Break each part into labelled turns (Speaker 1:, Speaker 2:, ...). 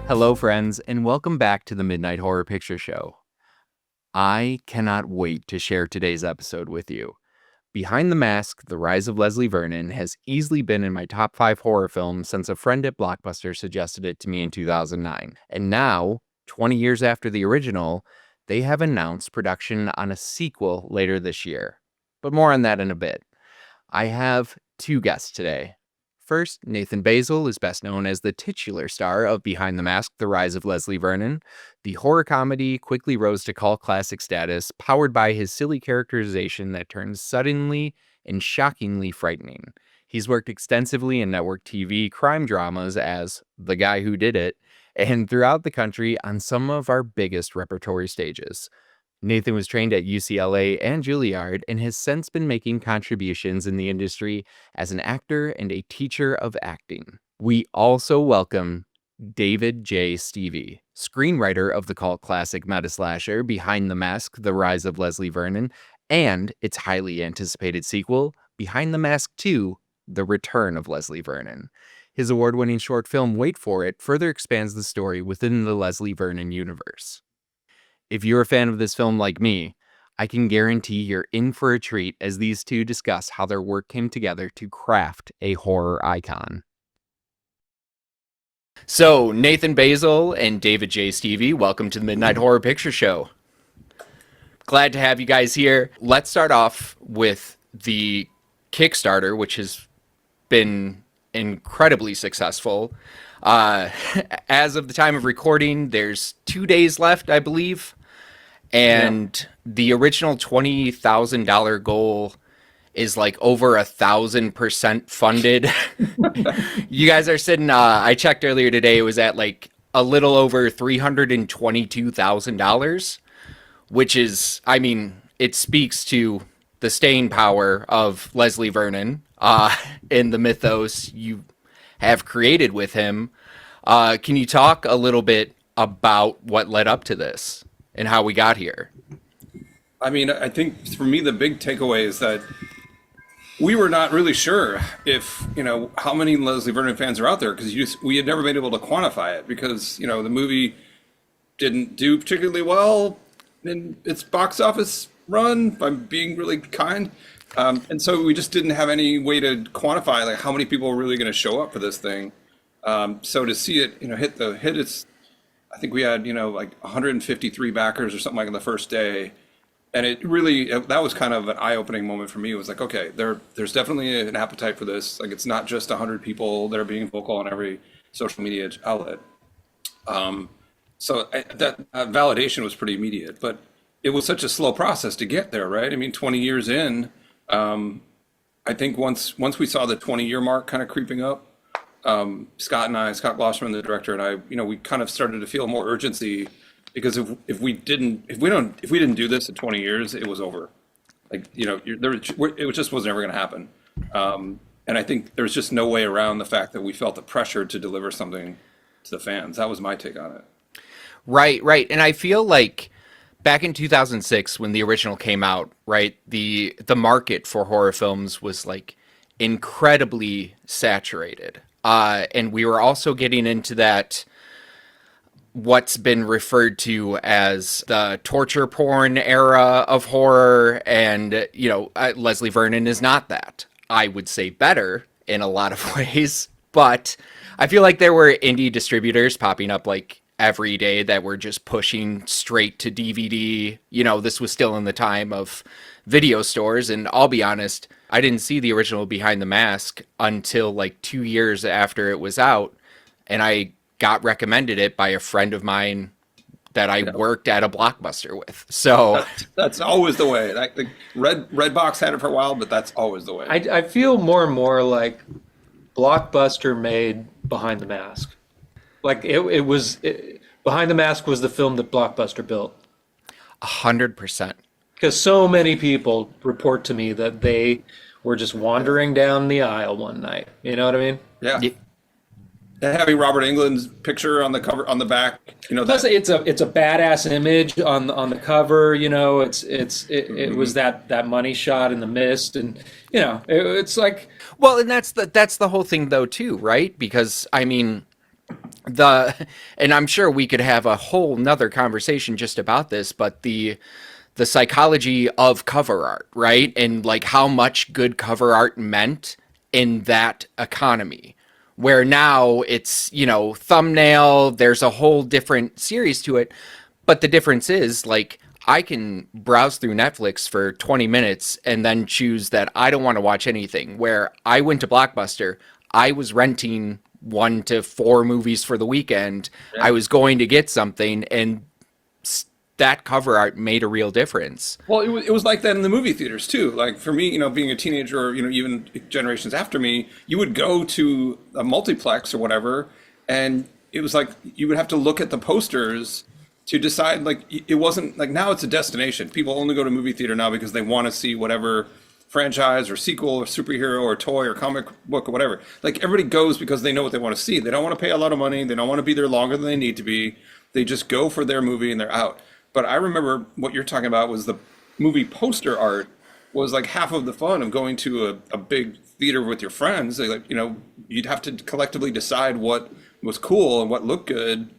Speaker 1: Hello, friends, and welcome back to the Midnight Horror Picture Show. I cannot wait to share today's episode with you. Behind the Mask, The Rise of Leslie Vernon has easily been in my top 5 horror films since a friend at Blockbuster suggested it to me in 2009. And now, 20 years after the original, they have announced production on a sequel later this year. But more on that in a bit. I have 2 guests today. First, Nathan Baesel is best known as the titular star of Behind the Mask, The Rise of Leslie Vernon. The horror comedy quickly rose to cult classic status, powered by his silly characterization that turns suddenly and shockingly frightening. He's worked extensively in network TV crime dramas as The Guy Who Did It, and throughout the country on some of our biggest repertory stages. Nathan was trained at UCLA and Juilliard and has since been making contributions in the industry as an actor and a teacher of acting. We also welcome David J. Stieve, screenwriter of the cult classic meta-slasher Behind the Mask, The Rise of Leslie Vernon, and its highly anticipated sequel, Behind the Mask 2, The Return of Leslie Vernon. His award-winning short film, Wait For It, further expands the story within the Leslie Vernon universe. If you're a fan of this film like me, I can guarantee you're in for a treat as these two discuss how their work came together to craft a horror icon. So, Nathan Baesel and David J. Stieve, welcome to the Midnight Horror Picture Show. Glad to have you guys here. Let's start off with the Kickstarter, which has been incredibly successful. As of the time of recording, there's 2 days left, I believe. And the original $20,000 goal is like over 1,000% funded. You guys are sitting, I checked earlier today, it was at like a little over $322,000, which is, I mean, it speaks to the staying power of Leslie Vernon in the mythos you have created with him. Can you talk a little bit about what led up to this and how we got here?
Speaker 2: I mean, I think for me, the big takeaway is that we were not really sure if, how many Leslie Vernon fans are out there, because we had never been able to quantify it because, the movie didn't do particularly well in its box office run, if I'm being really kind. And so we just didn't have any way to quantify like how many people were really going to show up for this thing. So to see it, hit its, I think we had, like 153 backers or something like on the first day. And it really, that was kind of an eye-opening moment for me. It was like, okay, there's definitely an appetite for this. Like, it's not just 100 people that are being vocal on every social media outlet. So that validation was pretty immediate, but it was such a slow process to get there, right? I mean, 20 years in, I think once we saw the 20-year mark kind of creeping up, Scott Glosserman, the director, and I, we kind of started to feel more urgency because if we didn't do this in 20 years, it was over. Like, it just wasn't ever going to happen. And I think there's just no way around the fact that we felt the pressure to deliver something to the fans. That was my take on it.
Speaker 1: Right. And I feel like back in 2006, when the original came out, right, the market for horror films was like incredibly saturated. And we were also getting into that, what's been referred to as the torture porn era of horror. And, Leslie Vernon is not that. I would say better in a lot of ways. But I feel like there were indie distributors popping up like every day that were just pushing straight to DVD. This was still in the time of video stores. And I'll be honest, I didn't see the original Behind the Mask until like 2 years after it was out. And I got recommended it by a friend of mine that I worked at a Blockbuster with. So
Speaker 2: that's always the way. The Redbox had it for a while, but that's always the way.
Speaker 3: I feel more and more like Blockbuster made Behind the Mask. Like Behind the Mask was the film that Blockbuster built.
Speaker 1: 100%.
Speaker 3: Because so many people report to me that they were just wandering down the aisle one night. You know what I mean?
Speaker 2: Yeah. having Robert Englund's picture on the cover on the back,
Speaker 3: Plus,
Speaker 2: that.
Speaker 3: it's a badass image on the cover. It was that money shot in the mist, and it's like
Speaker 1: Well, and that's the whole thing though too, right? Because I mean, and I'm sure we could have a whole nother conversation just about this, but the psychology of cover art, right? And like how much good cover art meant in that economy. Where now it's, thumbnail, there's a whole different series to it. But the difference is, like, I can browse through Netflix for 20 minutes and then choose that I don't want to watch anything. Where I went to Blockbuster, I was renting 1 to 4 movies for the weekend. I was going to get something, and that cover art made a real difference.
Speaker 2: Well, it was like that in the movie theaters too. Like for me, being a teenager, or even generations after me, you would go to a multiplex or whatever, and it was like you would have to look at the posters to decide. Like it wasn't like now it's a destination. People only go to movie theater now because they want to see whatever franchise or sequel or superhero or toy or comic book or whatever. Like everybody goes because they know what they want to see. They don't want to pay a lot of money. They don't want to be there longer than they need to be. They just go for their movie and they're out. But I remember what you're talking about was the movie poster art was like half of the fun of going to a big theater with your friends. Like, you'd have to collectively decide what was cool and what looked good.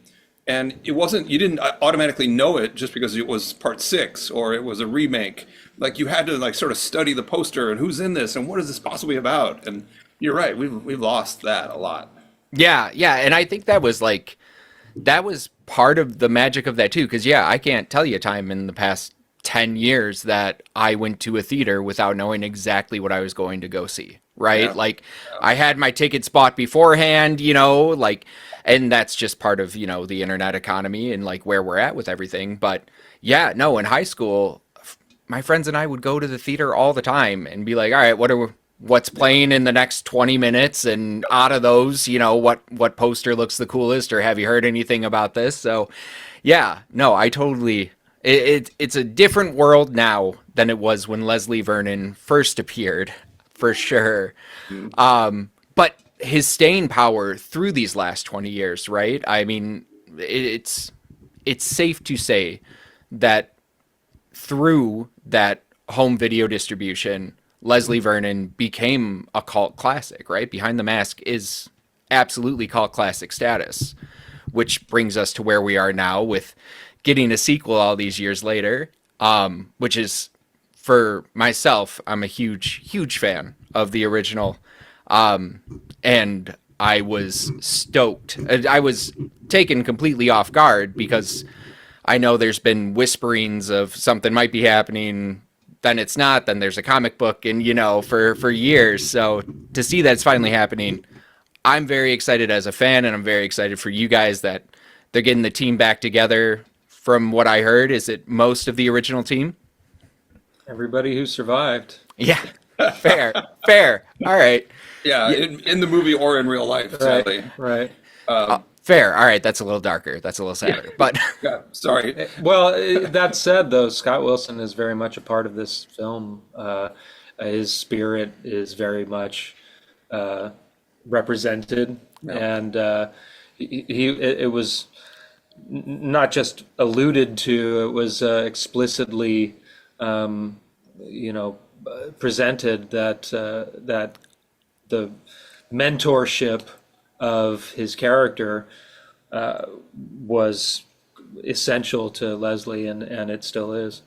Speaker 2: And it wasn't, you didn't automatically know it just because it was part 6 or it was a remake. Like you had to like sort of study the poster and who's in this and what is this possibly about? And you're right, we've lost that a lot.
Speaker 1: Yeah, yeah. And I think that was part of the magic of that too. Because, yeah, I can't tell you a time in the past 10 years that I went to a theater without knowing exactly what I was going to go see, right?
Speaker 2: Yeah.
Speaker 1: Like, I had my tickets bought beforehand, like, and that's just part of, the internet economy and like where we're at with everything. But yeah, no, in high school, my friends and I would go to the theater all the time and be like, all right, what's playing in the next 20 minutes, and out of those, what poster looks the coolest, or have you heard anything about this? So yeah, no, I totally it's a different world now than it was when Leslie Vernon first appeared, for sure. But his staying power through these last 20 years, right? I mean, it's safe to say that through that home video distribution, Leslie Vernon became a cult classic, right? Behind the Mask is absolutely cult classic status, which brings us to where we are now with getting a sequel all these years later, which is, for myself, I'm a huge, huge fan of the original. And I was stoked. I was taken completely off guard because I know there's been whisperings of something might be happening, then it's not, then there's a comic book, and for years. So to see that it's finally happening, I'm very excited as a fan, and I'm very excited for you guys that they're getting the team back together. From what I heard, is it most of the original team?
Speaker 3: everybody who survived.
Speaker 1: Yeah, fair, fair. All right.
Speaker 2: Yeah,
Speaker 1: Yeah,
Speaker 2: in the movie or in real life, sadly.
Speaker 3: Right.
Speaker 1: fair. All right, that's a little darker. That's a little
Speaker 2: Yeah,
Speaker 1: sadder. But
Speaker 2: yeah. Sorry.
Speaker 3: Well, that said, though, Scott Wilson is very much a part of this film. His spirit is very much represented,
Speaker 2: Yeah.
Speaker 3: and it was not just alluded to; it was explicitly, you know, presented that the mentorship of his character was essential to Leslie, and it still is.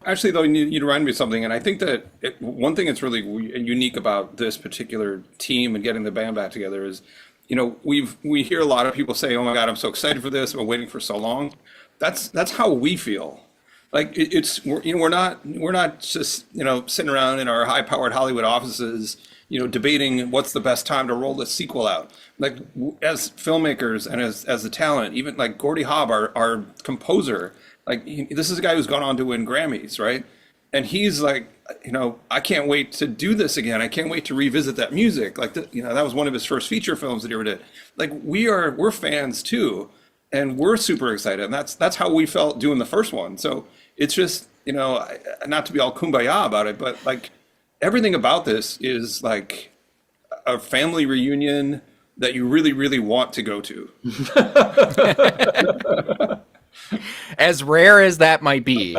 Speaker 2: Actually, though, you remind me of something, and I think that one thing that's really unique about this particular team and getting the band back together is, we hear a lot of people say, "Oh my God, I'm so excited for this! I've been waiting for so long." That's how we feel. Like we're not just sitting around in our high-powered Hollywood offices, debating what's the best time to roll this sequel out. Like as filmmakers and as the talent, even like Gordy Hobb, our composer, like this is a guy who's gone on to win Grammys, right? And he's like, I can't wait to do this again. I can't wait to revisit that music. Like, that was one of his first feature films that he ever did. Like we're fans too, and we're super excited. And that's how we felt doing the first one. So it's just, not to be all kumbaya about it, but like everything about this is like a family reunion that you really, really want to go to.
Speaker 1: As rare as that might be.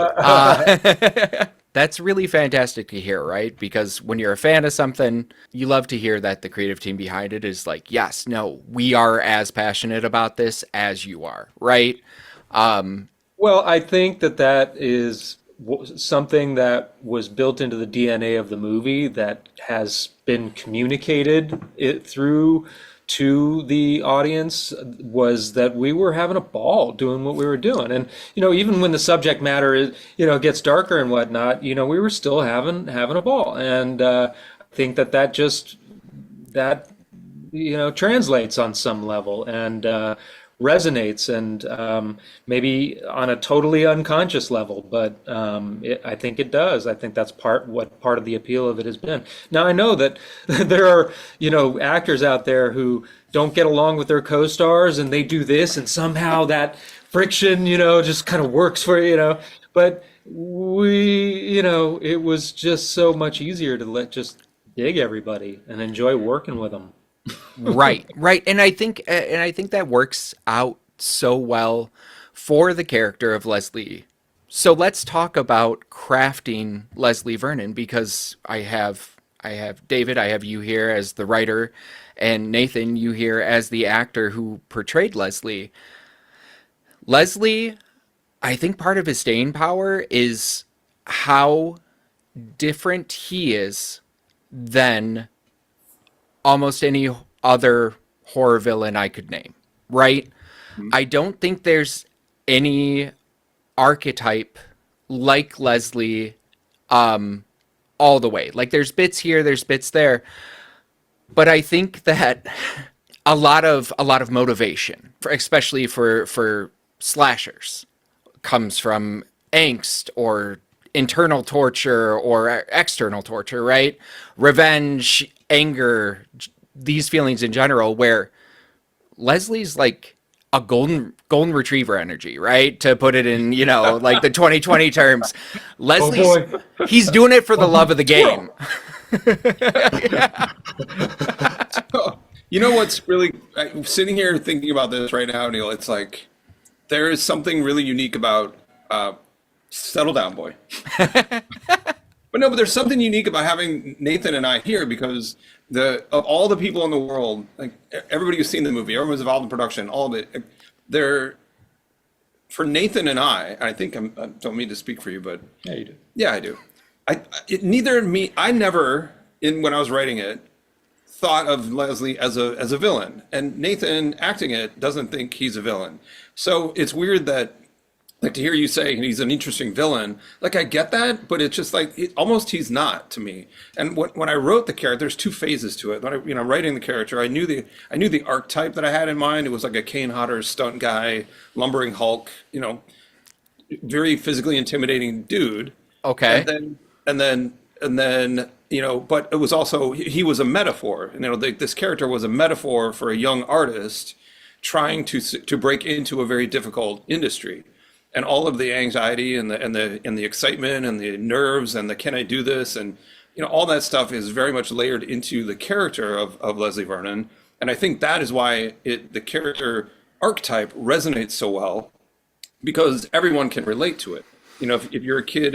Speaker 1: That's really fantastic to hear, right? Because when you're a fan of something, you love to hear that the creative team behind it is like, yes, no, we are as passionate about this as you are, right?
Speaker 3: Well, I think that is something that was built into the DNA of the movie that has been communicated it through to the audience, was that we were having a ball doing what we were doing. And, even when the subject matter is, gets darker and whatnot, we were still having a ball. And I think that translates on some level and resonates, and maybe on a totally unconscious level, but I think it does. I think that's part of the appeal of it has been. Now I know that there are actors out there who don't get along with their co-stars, and they do this, and somehow that friction just kind of works for But it was just so much easier to just dig everybody and enjoy working with them.
Speaker 1: Right, right. And I think that works out so well for the character of Leslie. So let's talk about crafting Leslie Vernon, because I have David, I have you here as the writer, and Nathan, you here as the actor who portrayed Leslie. Leslie, I think part of his staying power is how different he is than almost any other horror villain I could name, right? I don't think there's any archetype like Leslie all the way. Like, there's bits here, there's bits there, but I think that a lot of motivation, especially for slashers, comes from angst or internal torture or external torture, right? Revenge, anger, these feelings in general, where Leslie's like a golden retriever energy, right? To put it in, like the 2020 terms. Leslie's, he's doing it for the love of the game.
Speaker 2: You know what's really, I'm sitting here thinking about this right now, Neil, it's like, there is something really unique about Settle Down Boy. But there's something unique about having Nathan and I here, because of all the people in the world, like everybody who's seen the movie, everyone's involved in production, all of it, for Nathan and I think I don't mean to speak for you, but
Speaker 3: Yeah, you do.
Speaker 2: yeah, I do. Neither me, I never, when I was writing it, thought of Leslie as a villain, and Nathan acting it doesn't think he's a villain. So it's weird that, like, to hear you say he's an interesting villain, like, I get that, but it's just like, almost he's not to me. And when I wrote the character, there's two phases to it. When writing the character, I knew the archetype that I had in mind. It was like a Kane Hodder stunt guy, lumbering Hulk, very physically intimidating dude.
Speaker 1: Okay.
Speaker 2: And then but it was also, he was a metaphor. This character was a metaphor for a young artist trying to break into a very difficult industry. And all of the anxiety and the excitement and the nerves and the can I do this, and all that stuff is very much layered into the character of Leslie Vernon. And I think that is why the character archetype resonates so well, because everyone can relate to it. If you're a kid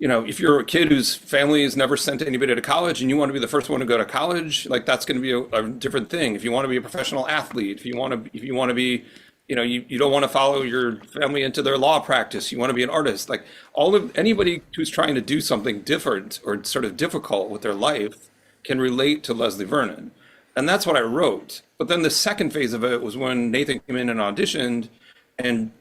Speaker 2: if you're a kid whose family has never sent anybody to college and you want to be the first one to go to college, like, that's going to be a different thing. If you want to be a professional athlete, if you want to be, you don't want to follow your family into their law practice, you want to be an artist, like, anybody who's trying to do something different or sort of difficult with their life can relate to Leslie Vernon. And that's what I wrote. But then the second phase of it was when Nathan came in and auditioned, and,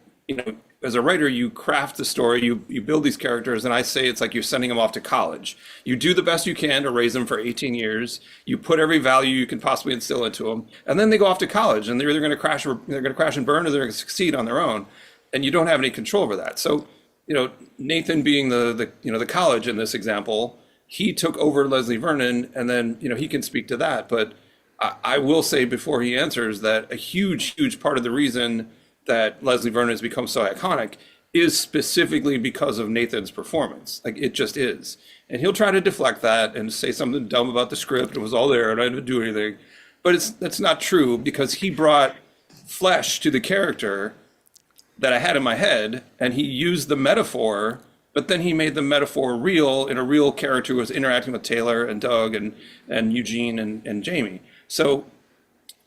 Speaker 2: as a writer, you craft the story, you build these characters, and I say it's like you're sending them off to college. You do the best you can to raise them for 18 years. You put every value you can possibly instill into them, and then they go off to college, and they're either going to crash and burn, or they're going to succeed on their own, and you don't have any control over that. So, Nathan being the college in this example, he took over Leslie Vernon, and then he can speak to that. But I will say before he answers that a huge part of the reason that Leslie Vernon has become so iconic is specifically because of Nathan's performance. Like, it just is. And he'll try to deflect that and say something dumb about the script. It was all there and I didn't do anything. But that's not true because he brought flesh to the character that I had in my head, and he used the metaphor, but then he made the metaphor real in a real character who was interacting with Taylor and Doug and Eugene and Jamie. So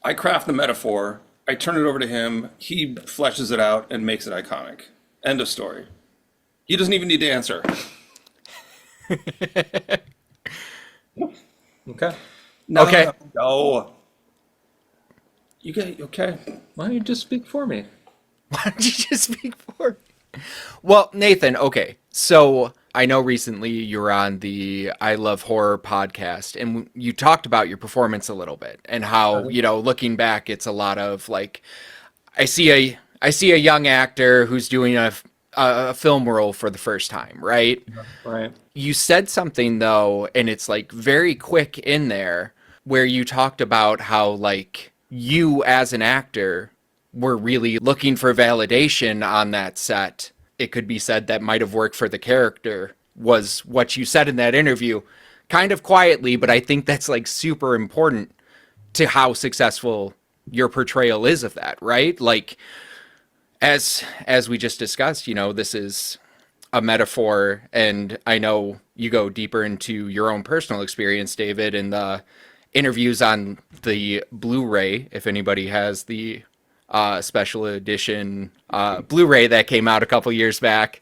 Speaker 2: I craft the metaphor, I turn it over to him, he fleshes it out and makes it iconic. End of story. He doesn't even need to answer.
Speaker 3: Okay.
Speaker 2: No,
Speaker 1: Okay.
Speaker 2: No. You get okay.
Speaker 3: Why don't you just speak for me?
Speaker 1: Why don't you just speak for me? Well, Nathan, okay. So I know recently you were on the I Love Horror podcast, and you talked about your performance a little bit and how, looking back, it's a lot of like, I see a young actor who's doing a film role for the first time, right?
Speaker 3: Right.
Speaker 1: You said something though, and it's like very quick in there where you talked about how like you as an actor were really looking for validation on that set. It could be said that might have worked for the character was what you said in that interview, kind of quietly, but I think that's like super important to how successful your portrayal is of that, right? Like as we just discussed, this is a metaphor, and I know you go deeper into your own personal experience, David, in the interviews on the Blu-ray, if anybody has the special edition Blu-ray that came out a couple years back.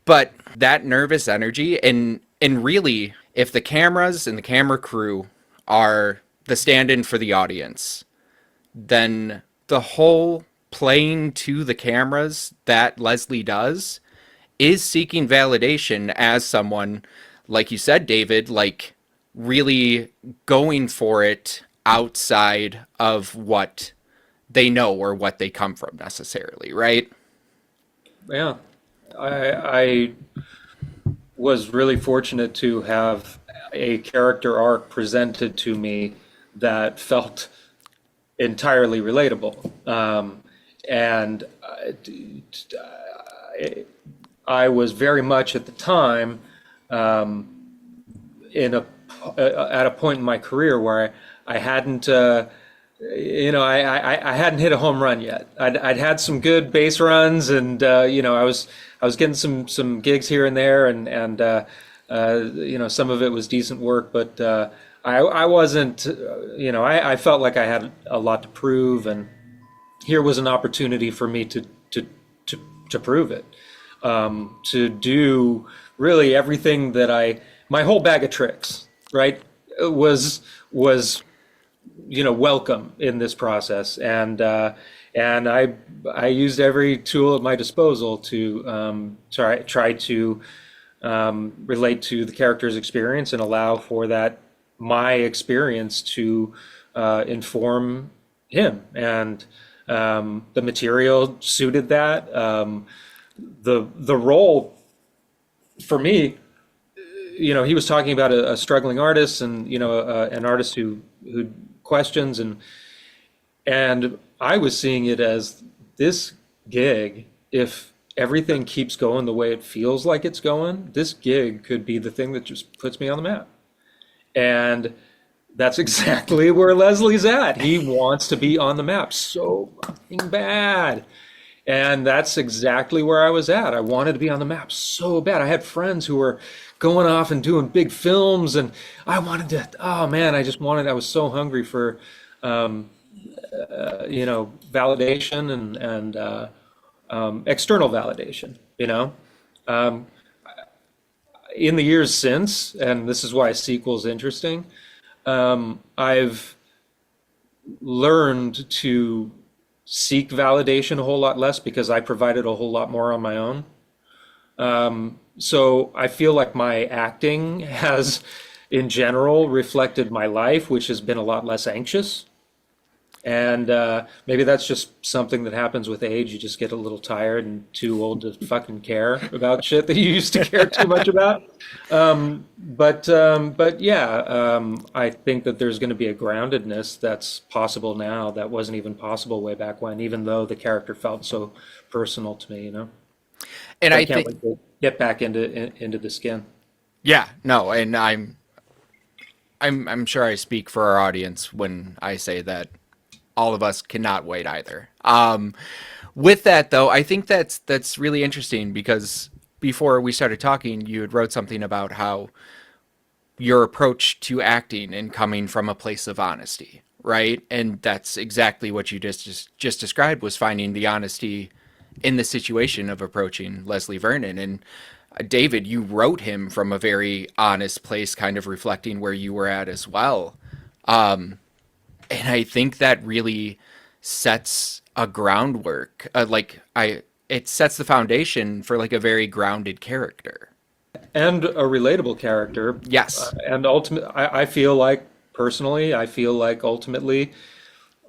Speaker 1: But that nervous energy, and really, if the cameras and the camera crew are the stand-in for the audience, then the whole playing to the cameras that Leslie does is seeking validation as someone, like you said, David, like really going for it outside of what they know or what they come from necessarily, right?
Speaker 3: Yeah. I was really fortunate to have a character arc presented to me that felt entirely relatable. And I was very much at the time in at a point in my career where I hadn't I hadn't hit a home run yet. I'd had some good base runs, and I was getting some gigs here and there, and some of it was decent work, but I wasn't I felt like I had a lot to prove, and here was an opportunity for me to prove it, to do really everything that my whole bag of tricks, right, was welcome in this process, and I used every tool at my disposal to try to relate to the character's experience and allow for that my experience to inform him, and the material suited that. The role for me, he was talking about a struggling artist, and an artist who questions, and I was seeing it as this gig, if everything keeps going the way it feels like it's going, this gig could be the thing that just puts me on the map. And that's exactly where Leslie's at. He wants to be on the map so fucking bad. And that's exactly where I was at. I wanted to be on the map so bad. I had friends who were going off and doing big films, and I wanted to, oh man, I was so hungry for, validation and external validation, in the years since, and this is why a sequel is interesting, I've learned to seek validation a whole lot less because I provided a whole lot more on my own. So I feel like my acting has, in general, reflected my life, which has been a lot less anxious. And maybe that's just something that happens with age. You just get a little tired and too old to fucking care about shit that you used to care too much about. But yeah, I think that there's going to be a groundedness that's possible now that wasn't even possible way back when, even though the character felt so personal to me,
Speaker 1: And
Speaker 3: So
Speaker 1: I
Speaker 3: can't
Speaker 1: think,
Speaker 3: wait to get back into the skin.
Speaker 1: yeah, no, and I I'm sure I speak for our audience when I say that all of us cannot wait either. With that though, I think that's really interesting because before we started talking, you had wrote something about how your approach to acting and coming from a place of honesty, right? And that's exactly what you just described, was finding the honesty in the situation of approaching Leslie Vernon. And David, you wrote him from a very honest place, kind of reflecting where you were at as well. And I think that really sets a groundwork, it sets the foundation for like a very grounded character.
Speaker 3: And a relatable character.
Speaker 1: Yes.
Speaker 3: And ultimate, I feel like personally, I feel like ultimately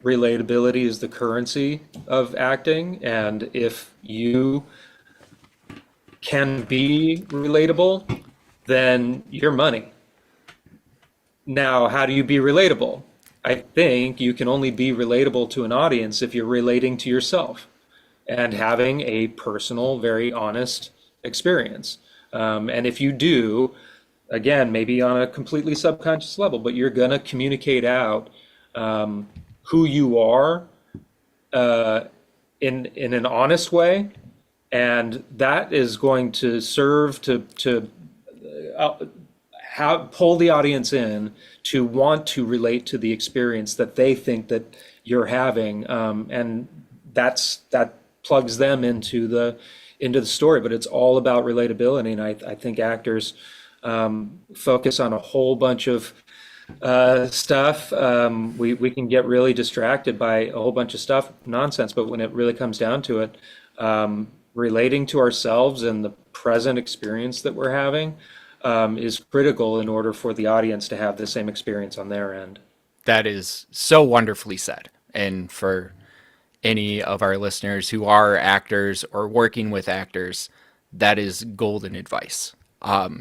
Speaker 3: relatability is the currency of acting. And if you can be relatable, then you're money. Now, how do you be relatable? I think you can only be relatable to an audience if you're relating to yourself and having a personal, very honest experience. And if you do, again, maybe on a completely subconscious level, but you're going to communicate out who you are in an honest way, and that is going to serve to pull the audience in to want to relate to the experience that they think that you're having, and that plugs them into the story. But it's all about relatability, and I think actors focus on a whole bunch of stuff. We can get really distracted by a whole bunch of stuff, nonsense, but when it really comes down to it, relating to ourselves and the present experience that we're having is critical in order for the audience to have the same experience on their end.
Speaker 1: That is so wonderfully said. And for any of our listeners who are actors or working with actors, that is golden advice.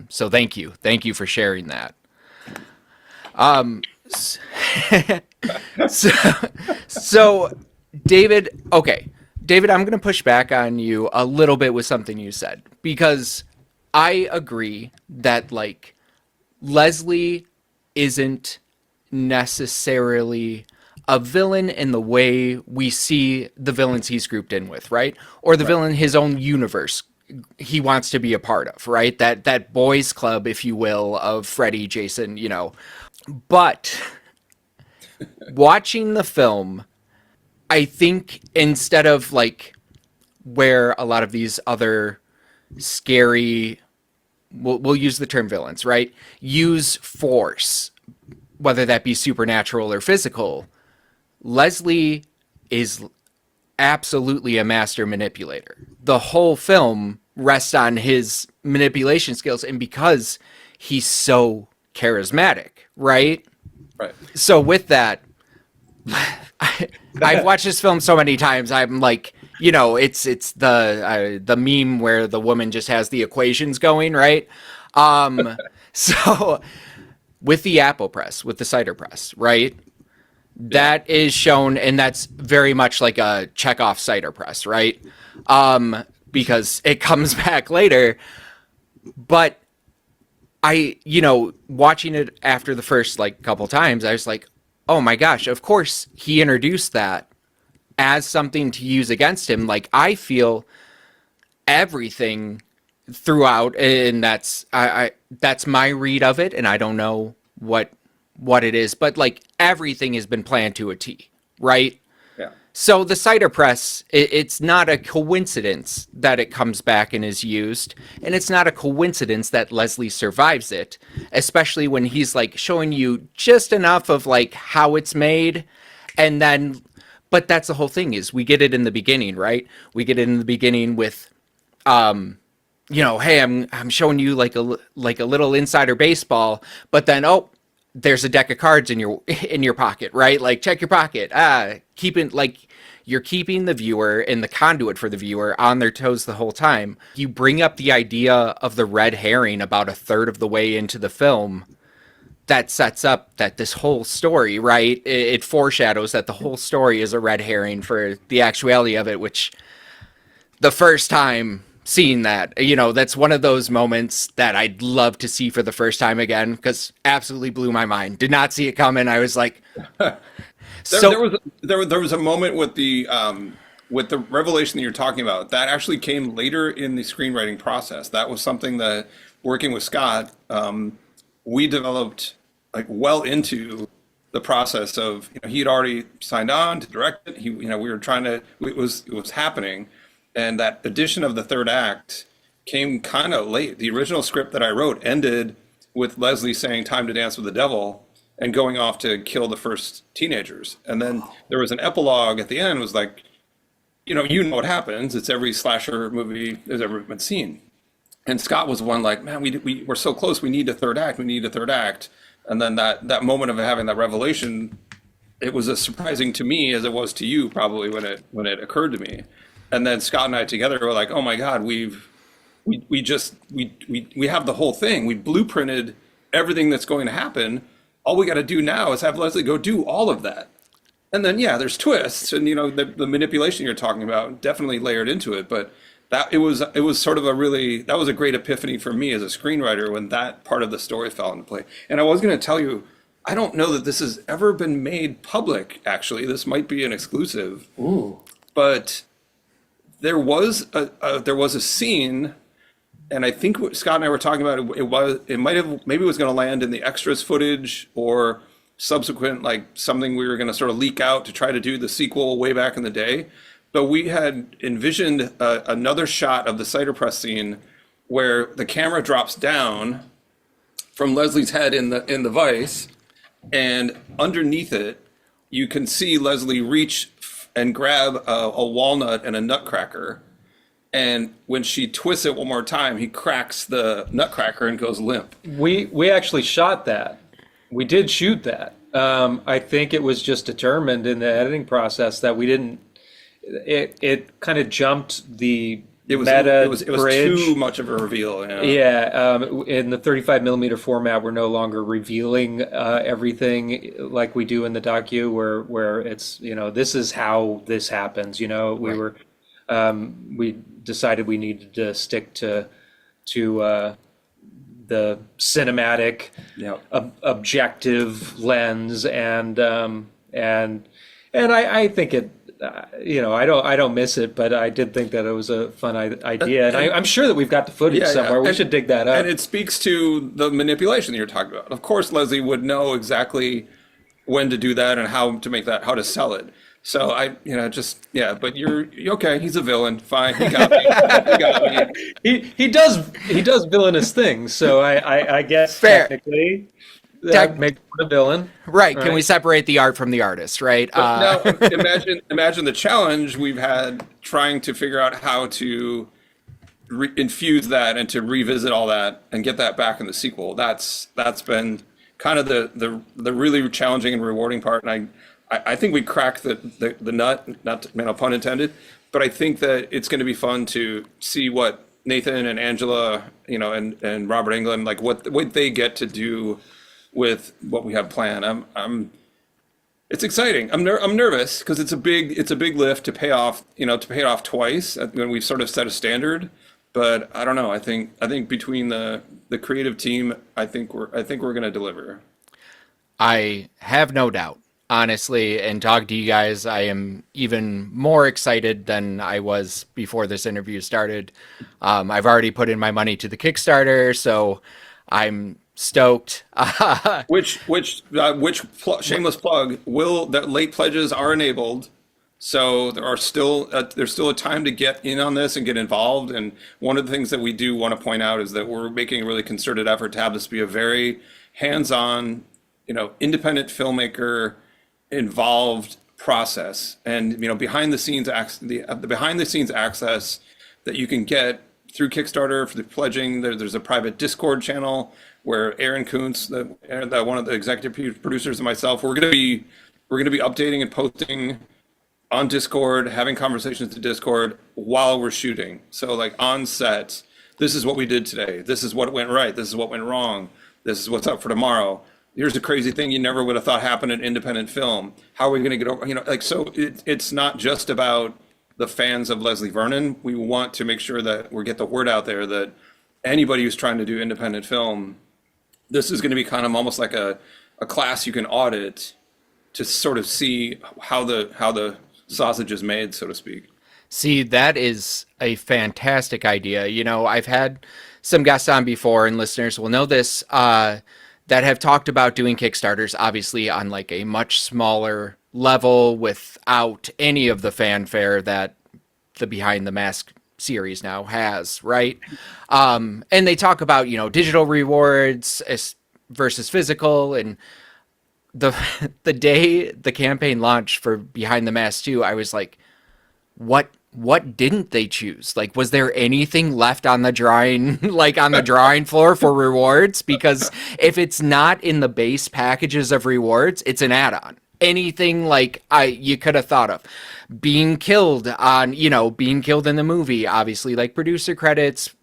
Speaker 1: So thank you. Thank you for sharing that. So, so David, okay. David, I'm going to push back on you a little bit with something you said, because I agree that like Leslie isn't necessarily a villain in the way we see the villains he's grouped in with, right? Or the villain his own universe he wants to be a part of, right? That boys club, if you will, of Freddy, Jason, you know. But watching the film, I think instead of like where a lot of these other scary, we'll use the term villains, right? Use force, whether that be supernatural or physical. Leslie is absolutely a master manipulator. The whole film rests on his manipulation skills, and because he's so charismatic, right?
Speaker 2: Right.
Speaker 1: So with that, I've watched this film so many times. I'm like, you know, it's the meme where the woman just has the equations going, right? So with the apple press, with the cider press, right? That is shown, and that's very much like a Chekhov cider press, right? Because it comes back later. But watching it after the first like couple times, I was like, oh my gosh, of course he introduced that as something to use against him. Like, I feel everything throughout, and that's my read of it, and I don't know what it is, but like everything has been planned to a T, right?
Speaker 2: Yeah.
Speaker 1: So the cider press, it's not a coincidence that it comes back and is used, and it's not a coincidence that Leslie survives it, especially when he's like showing you just enough of like how it's made, and then, but that's the whole thing, is we get it in the beginning, right? We get it in the beginning with, hey, I'm showing you like a little insider baseball, but then there's a deck of cards in your pocket, right? Like, check your pocket. You're keeping the viewer and the conduit for the viewer on their toes the whole time. You bring up the idea of the red herring about a third of the way into the film. That sets up that this whole story, right? It foreshadows that the whole story is a red herring for the actuality of it, which the first time seeing that. You know, that's one of those moments that I'd love to see for the first time again, because absolutely blew my mind. Did not see it coming. I was like,
Speaker 2: There was a moment with the revelation that you're talking about that actually came later in the screenwriting process. That was something that, working with Scott, we developed like well into the process of, you know, he had already signed on to direct it. We were trying to, it was happening. And that addition of the third act came kind of late. The original script that I wrote ended with Leslie saying time to dance with the devil and going off to kill the first teenagers. And then there was an epilogue at the end, was like, you know what happens. It's every slasher movie that's ever been seen. And Scott was one like, man, we're so close. We need a third act. We need a third act. And then that moment of having that revelation, it was as surprising to me as it was to you probably when it occurred to me. And then Scott and I together were like, oh my God, we have the whole thing. We blueprinted everything that's going to happen. All we got to do now is have Leslie go do all of that. And then, yeah, there's twists and, you know, the manipulation you're talking about definitely layered into it. But that it was sort of that was a great epiphany for me as a screenwriter when that part of the story fell into play. And I was going to tell you, I don't know that this has ever been made public, actually. This might be an exclusive.
Speaker 3: Ooh.
Speaker 2: But there was a scene, and I think what Scott and I were talking about, maybe it was going to land in the extras footage or subsequent, like something we were going to sort of leak out to try to do the sequel way back in the day. But we had envisioned another shot of the cider press scene where the camera drops down from Leslie's head in the vise, and underneath it, you can see Leslie reach and grab a walnut and a nutcracker. And when she twists it one more time, he cracks the nutcracker and goes limp.
Speaker 3: We actually shot that. We did shoot that. I think it was just determined in the editing process that we didn't. It kind of jumped the meta
Speaker 2: it was
Speaker 3: bridge.
Speaker 2: Too much of a reveal.
Speaker 3: Yeah. In the 35 millimeter format, we're no longer revealing everything like we do in the docu, where it's, you know, this is how this happens. You know, we decided we needed to stick to the cinematic, objective lens, and I think it. You know, I don't miss it, but I did think that it was a fun idea, and I'm sure that we've got the footage somewhere. We should dig that up.
Speaker 2: And it speaks to the manipulation that you're talking about. Of course, Leslie would know exactly when to do that and how to make that, how to sell it. So but you're okay. He's a villain. Fine, he got me. He got me.
Speaker 3: He does villainous things. So I guess
Speaker 1: fair.
Speaker 3: Technically. That makes him a villain.
Speaker 1: Right. Can we separate the art from the artist, right?
Speaker 2: Now, imagine the challenge we've had trying to figure out how to infuse that and to revisit all that and get that back in the sequel. That's been kind of the really challenging and rewarding part. And I think we cracked the nut, not pun intended, but I think that it's going to be fun to see what Nathan and Angela, you know, and Robert Englund, like what they get to do with what we have planned. It's exciting. I'm nervous because it's a big lift to pay off it off twice when we've sort of set a standard. But I don't know. I think between the creative team, I think we're going to deliver.
Speaker 1: I have no doubt. Honestly, and talking to you guys, I am even more excited than I was before this interview started. I've already put in my money to the Kickstarter, so I'm stoked.
Speaker 2: Which shameless plug, that late pledges are enabled. So there's still a time to get in on this and get involved. And one of the things that we do want to point out is that we're making a really concerted effort to have this be a very hands-on, independent filmmaker involved process. And behind the scenes access that you can get through Kickstarter for the pledging. There's a private Discord channel where Aaron Kuntz, one of the executive producers, and myself, we're gonna be updating and posting on Discord, having conversations to Discord while we're shooting. So like on set, this is what we did today. This is what went right. This is what went wrong. This is what's up for tomorrow. Here's a crazy thing you never would have thought happened in independent film. How are we going to get over? So it's not just about the fans of Leslie Vernon. We want to make sure that we get the word out there that anybody who's trying to do independent film, this is going to be kind of almost like a class you can audit to sort of see how the sausage is made, so to speak.
Speaker 1: See, that is a fantastic idea. I've had some guests on before, and listeners will know this, that have talked about doing Kickstarters, obviously on like a much smaller level without any of the fanfare that the Behind the Mask series now has, right? And they talk about, digital rewards versus physical. And the the day the campaign launched for Behind the Mask 2, I was like, what didn't they choose? Like, was there anything left on the drawing, like on the drawing floor for rewards? Because if it's not in the base packages of rewards, it's an add-on. Anything like you could have thought of being killed being killed in the movie, obviously, like producer credits,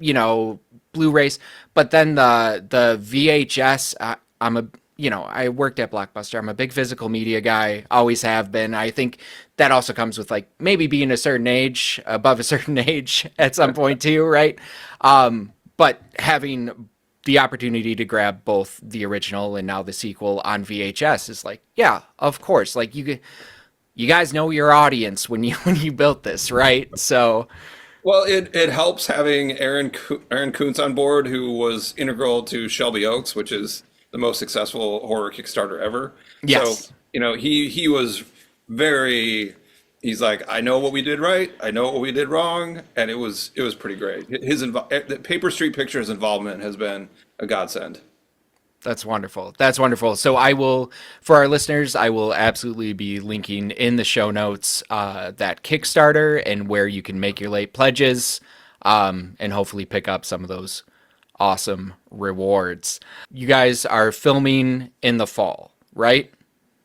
Speaker 1: Blu-rays, but then the VHS, I worked at Blockbuster. I'm a big physical media guy, always have been. I think that also comes with like maybe being a certain age, above a certain age at some point too, right? But having the opportunity to grab both the original and now the sequel on VHS is like, yeah, of course. Like you guys know your audience when you built this, right? So,
Speaker 2: Well, it helps having Aaron Kuntz on board, who was integral to Shelby Oaks, which is the most successful horror Kickstarter ever.
Speaker 1: yes.
Speaker 2: So, he was very, he's like, I know what we did right, I know what we did wrong, and it was pretty great. The Paper Street Pictures involvement has been a godsend.
Speaker 1: That's wonderful. That's wonderful. So for our listeners, I will absolutely be linking in the show notes that Kickstarter and where you can make your late pledges, and hopefully pick up some of those awesome rewards. You guys are filming in the fall, right?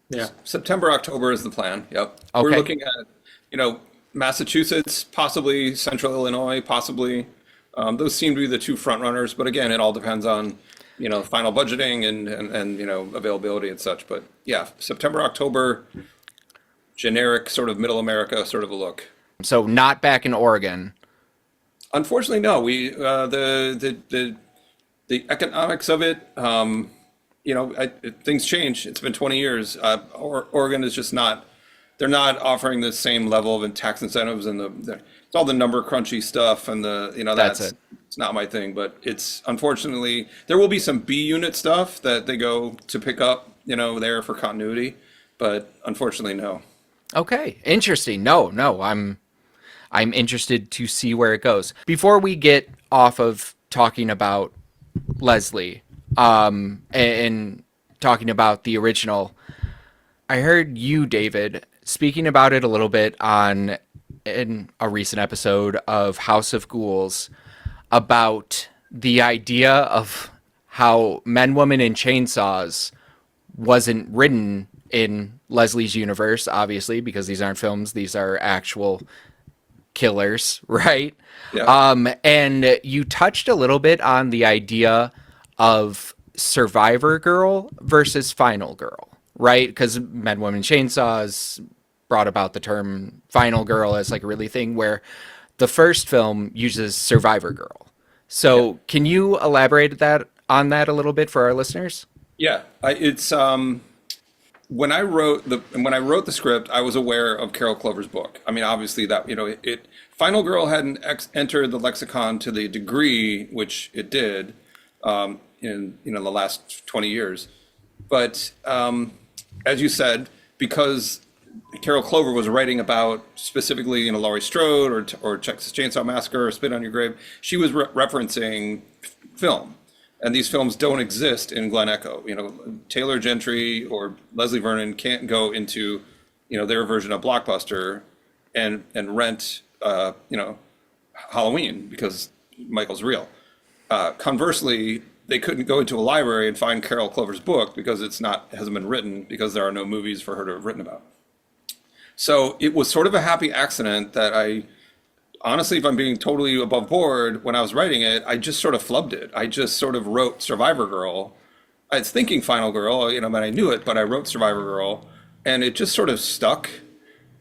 Speaker 3: Yeah.
Speaker 2: September, October is the plan. Yep. We're
Speaker 1: Okay.
Speaker 2: looking at, Massachusetts, possibly Central Illinois, possibly. Those seem to be the two front runners, but again, it all depends on, final budgeting and availability and such. But yeah, September, October, generic sort of middle America sort of a look.
Speaker 1: So not back in Oregon.
Speaker 2: Unfortunately, no. We the economics of it, things change. It's been 20 years. Oregon is just not. They're not offering the same level of tax incentives and it's all the number crunchy stuff and
Speaker 1: That's it.
Speaker 2: it's not my thing. But it's unfortunately there will be some B unit stuff that they go to pick up, there for continuity. But unfortunately, no.
Speaker 1: Okay, interesting. No, I'm interested to see where it goes. Before we get off of talking about Leslie, and talking about the original, I heard you, David, speaking about it a little bit in a recent episode of House of Ghouls about the idea of how Men, Woman, and Chainsaws wasn't written in Leslie's universe, obviously, because these aren't films, these are actual killers, right?
Speaker 2: Yeah.
Speaker 1: And you touched a little bit on the idea of Survivor Girl versus Final Girl, right? Because Men, Women, Chainsaws brought about the term Final Girl as like a really thing, where the first film uses Survivor Girl. So can you elaborate on that a little bit for our listeners?
Speaker 2: Yeah. It's when I wrote the script, I was aware of Carol Clover's book. I mean, obviously that Final Girl hadn't entered the lexicon to the degree which it did in the last 20 years. But as you said, because Carol Clover was writing about specifically Laurie Strode or Texas Chainsaw Massacre or Spit on Your Grave, she was referencing film. And these films don't exist in Glen Echo. Taylor Gentry or Leslie Vernon can't go into, their version of Blockbuster and rent, Halloween because Michael's real. Conversely, they couldn't go into a library and find Carol Clover's book because hasn't been written because there are no movies for her to have written about. So it was sort of a happy accident that honestly, if I'm being totally above board, when I was writing it, I just sort of flubbed it. I just sort of wrote Survivor Girl. I was thinking Final Girl, but I knew it, but I wrote Survivor Girl, and it just sort of stuck.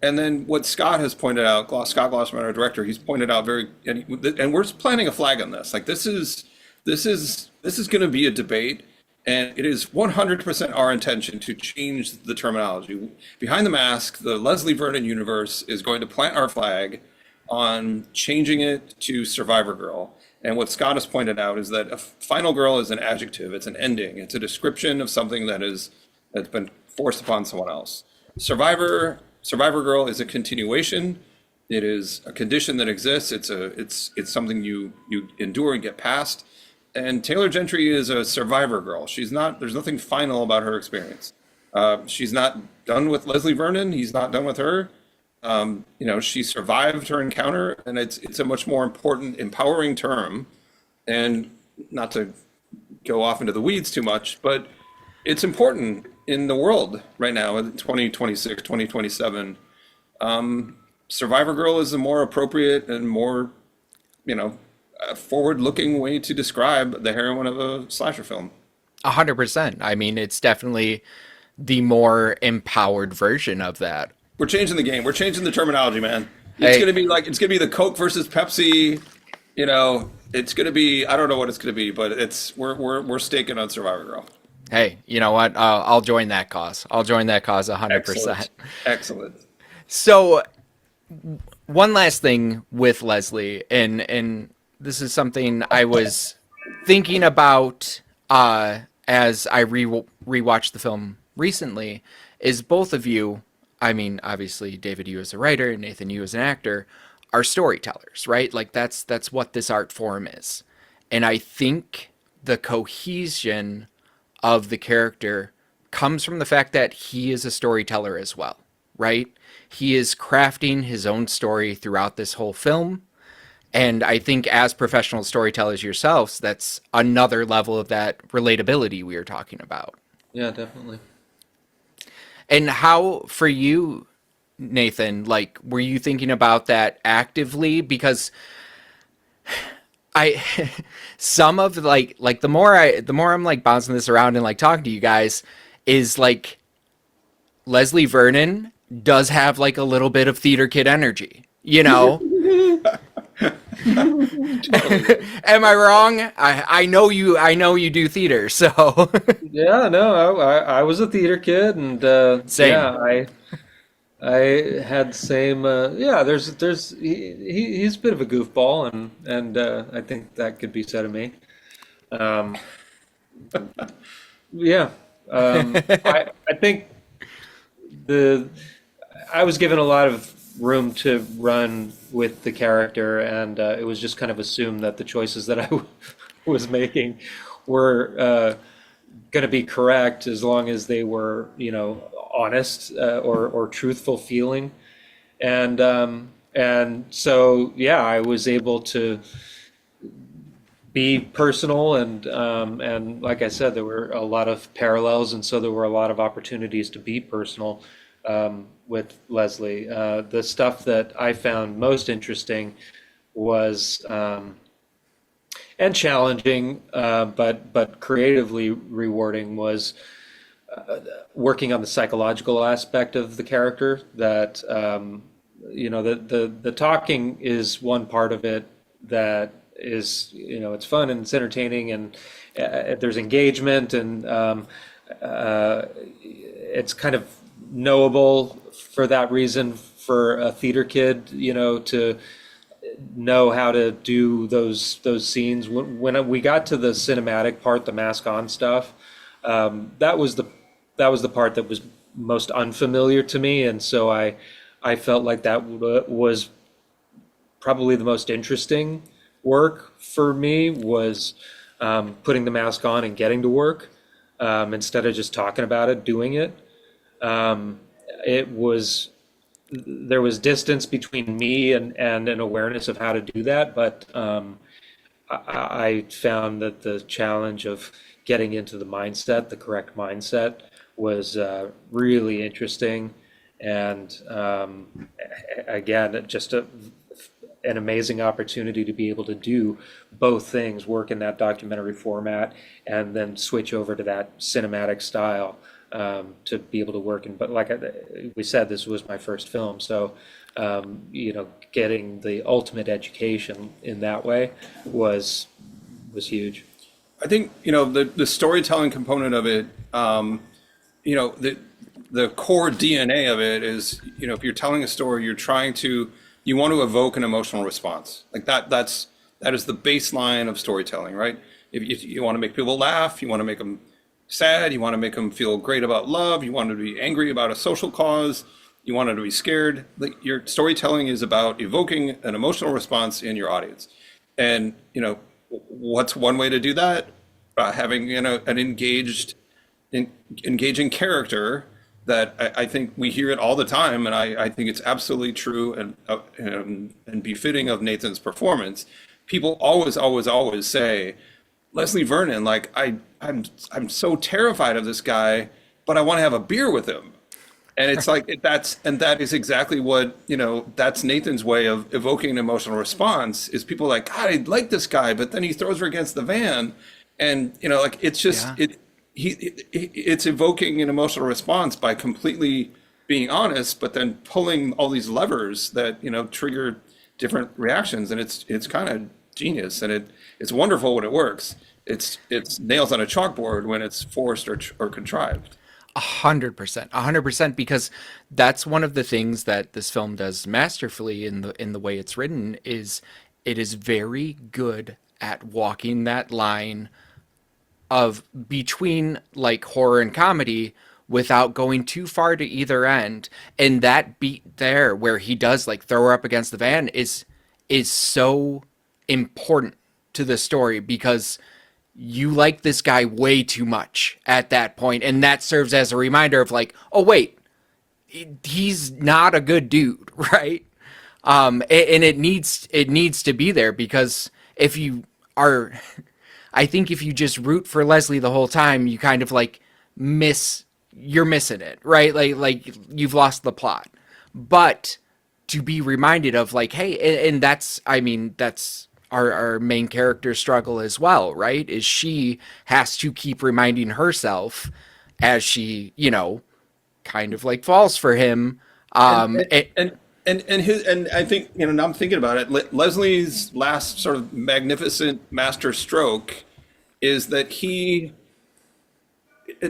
Speaker 2: And then what Scott has pointed out, Scott Glossman, our director, he's pointed out and we're planting a flag on this. Like this is going to be a debate, and it is 100% our intention to change the terminology. Behind the Mask, the Leslie Vernon universe is going to plant our flag on changing it to Survivor Girl. And what Scott has pointed out is that a final girl is an adjective, it's an ending, it's a description of something that's been forced upon someone else. Survivor Girl is a continuation. It is a condition that exists. It's something you endure and get past. And Taylor Gentry is a survivor girl. She's not. There's nothing final about her experience. She's not done with Leslie Vernon. He's not done with her. She survived her encounter, and it's a much more important, empowering term. And not to go off into the weeds too much, but it's important in the world right now in 2026, 2027. Survivor Girl is a more appropriate and more, a forward-looking way to describe the heroine of a slasher film.
Speaker 1: 100%. I mean, it's definitely the more empowered version of that.
Speaker 2: We're changing the game. We're changing the terminology, man.
Speaker 1: Hey.
Speaker 2: It's gonna be the Coke versus Pepsi. It's gonna be, I don't know what it's gonna be, but we're staking on Survivor Girl.
Speaker 1: Hey, you know what? I'll join that cause. I'll join that cause 100%.
Speaker 2: Excellent.
Speaker 1: So, one last thing with Leslie, and this is something I was thinking about as I rewatched the film recently, is both of you, I mean, obviously David, you as a writer, Nathan, you as an actor, are storytellers, right? Like that's what this art form is. And I think the cohesion of the character comes from the fact that he is a storyteller as well, right? He is crafting his own story throughout this whole film. And I think as professional storytellers yourselves, that's another level of that relatability we were talking about.
Speaker 3: Yeah, definitely.
Speaker 1: And how, for you, Nathan, like, were you thinking about that actively? Because some of like the more I'm like bouncing this around and like talking to you guys is like Leslie Vernon does have like a little bit of theater kid energy, Am I wrong? I know you do theater, so
Speaker 3: Yeah, no, I was a theater kid, and
Speaker 1: Same.
Speaker 3: yeah, I had the same. Yeah, he's a bit of a goofball, and I think that could be said of me. Um, yeah, I think the I was given a lot of room to run with the character, and it was just kind of assumed that the choices that I was making were going to be correct as long as they were, honest or truthful feeling, and so yeah, I was able to be personal, and like I said, there were a lot of parallels, and so there were a lot of opportunities to be personal with Leslie. The stuff that I found most interesting was and challenging, but creatively rewarding was working on the psychological aspect of the character. That the talking is one part of it that is, it's fun and it's entertaining, and there's engagement, and it's kind of knowable for that reason for a theater kid, to know how to do those scenes. When we got to the cinematic part, the mask on stuff, that was the part that was most unfamiliar to me, and so I felt like that was probably the most interesting work for me, was putting the mask on and getting to work, instead of just talking about it, doing it. There was distance between me and an awareness of how to do that, but I found that the challenge of getting into the correct mindset, was really interesting, and again, just an amazing opportunity to be able to do both things, work in that documentary format and then switch over to that cinematic style. to be able to work in. But like we said, this was my first film, so getting the ultimate education in that way was huge.
Speaker 2: I think the storytelling component of it, the core DNA of it is, if you're telling a story, you want to evoke an emotional response. Like that is the baseline of storytelling, right? If you want to make people laugh, you want to make them sad, you want to make them feel great about love, you want them to be angry about a social cause, you want them to be scared. Like, your storytelling is about evoking an emotional response in your audience. And what's one way to do that? Having an engaging character that I think we hear it all the time, and I think it's absolutely true and befitting of Nathan's performance. People always say, Leslie Vernon, like I'm so terrified of this guy, but I want to have a beer with him. And it's like that is exactly what that's Nathan's way of evoking an emotional response. Is people like, God, I like this guy, but then he throws her against the van, and like it's just
Speaker 1: Yeah.
Speaker 2: it's evoking an emotional response by completely being honest, but then pulling all these levers that trigger different reactions, and it's kind of genius, and it's wonderful when it works. It's nails on a chalkboard when it's forced or contrived.
Speaker 1: 100%, 100%, because that's one of the things that this film does masterfully in the way it's written is it is very good at walking that line of between like horror and comedy without going too far to either end. And that beat there where he does like throw her up against the van is so important to the story because you like this guy way too much at that point, and that serves as a reminder of like, oh wait, he's not a good dude, right? And it needs to be there because if you are, I think if you just root for Leslie the whole time, you kind of like you're missing it, right? Like you've lost the plot. But to be reminded of like, hey, and that's, I mean, that's our main character's struggle as well, right? Is she has to keep reminding herself as she, kind of like falls for him.
Speaker 2: And
Speaker 1: Um,
Speaker 2: and
Speaker 1: it,
Speaker 2: and I think now I'm thinking about it. Leslie's last sort of magnificent master stroke is that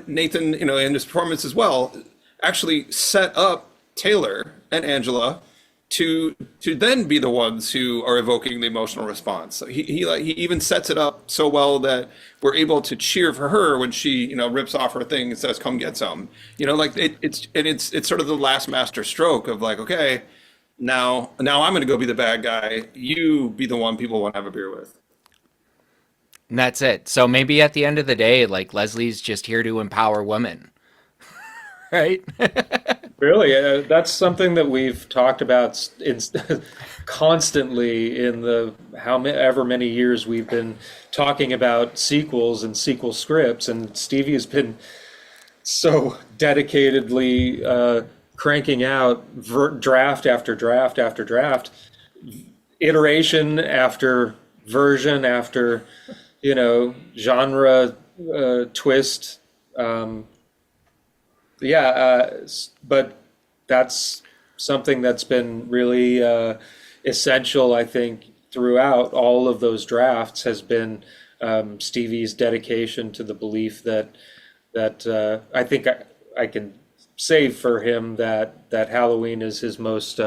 Speaker 2: Nathan, in his performance as well, actually set up Taylor and Angela to then be the ones who are evoking the emotional response. So he even sets it up so well that we're able to cheer for her when she rips off her thing and says, "Come get some." Like it's sort of the last master stroke of like, okay, now I'm going to go be the bad guy. You be the one people want to have a beer with.
Speaker 1: and that's it. So maybe at the end of the day, like Leslie's just here to empower women, right?
Speaker 3: Really, that's something that we've talked about constantly in the however many years we've been talking about sequels and sequel scripts, and Stevie has been so dedicatedly cranking out draft after draft after draft, iteration after version after genre twist. Yeah, but that's something that's been really essential, I think, throughout all of those drafts has been Stevie's dedication to the belief that I think I can say for him that Halloween is his most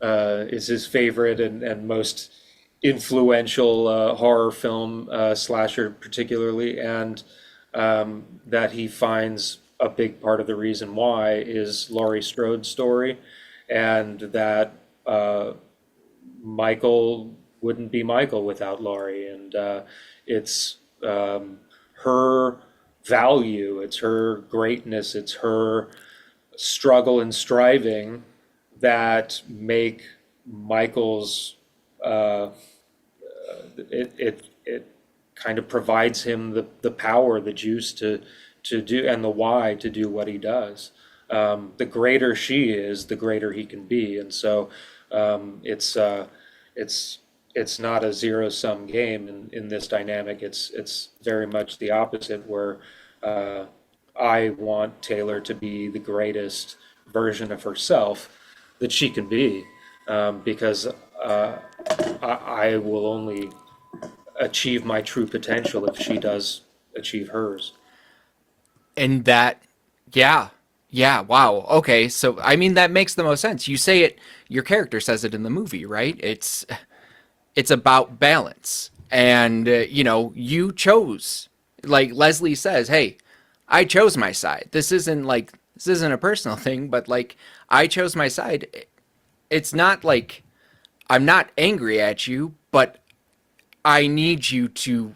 Speaker 3: is his favorite and most influential horror film slasher, particularly, and that he finds a big part of the reason why is Laurie Strode's story, and that Michael wouldn't be Michael without Laurie, and it's her value, it's her greatness, it's her struggle and striving that make Michael's it kind of provides him the power, the juice to do, and the why to do what he does. The greater she is, the greater he can be, and so it's it's not a zero sum game in this dynamic. It's very much the opposite, where I want Taylor to be the greatest version of herself that she can be, because I will only achieve my true potential if she does achieve hers.
Speaker 1: And that, yeah, yeah, wow. Okay, so I mean that makes the most sense. You say it, your character says it in the movie, right? It's about balance. And you chose, like Leslie says, "Hey, I chose my side. This isn't a personal thing, but like I chose my side. It's not like I'm not angry at you, but I need you to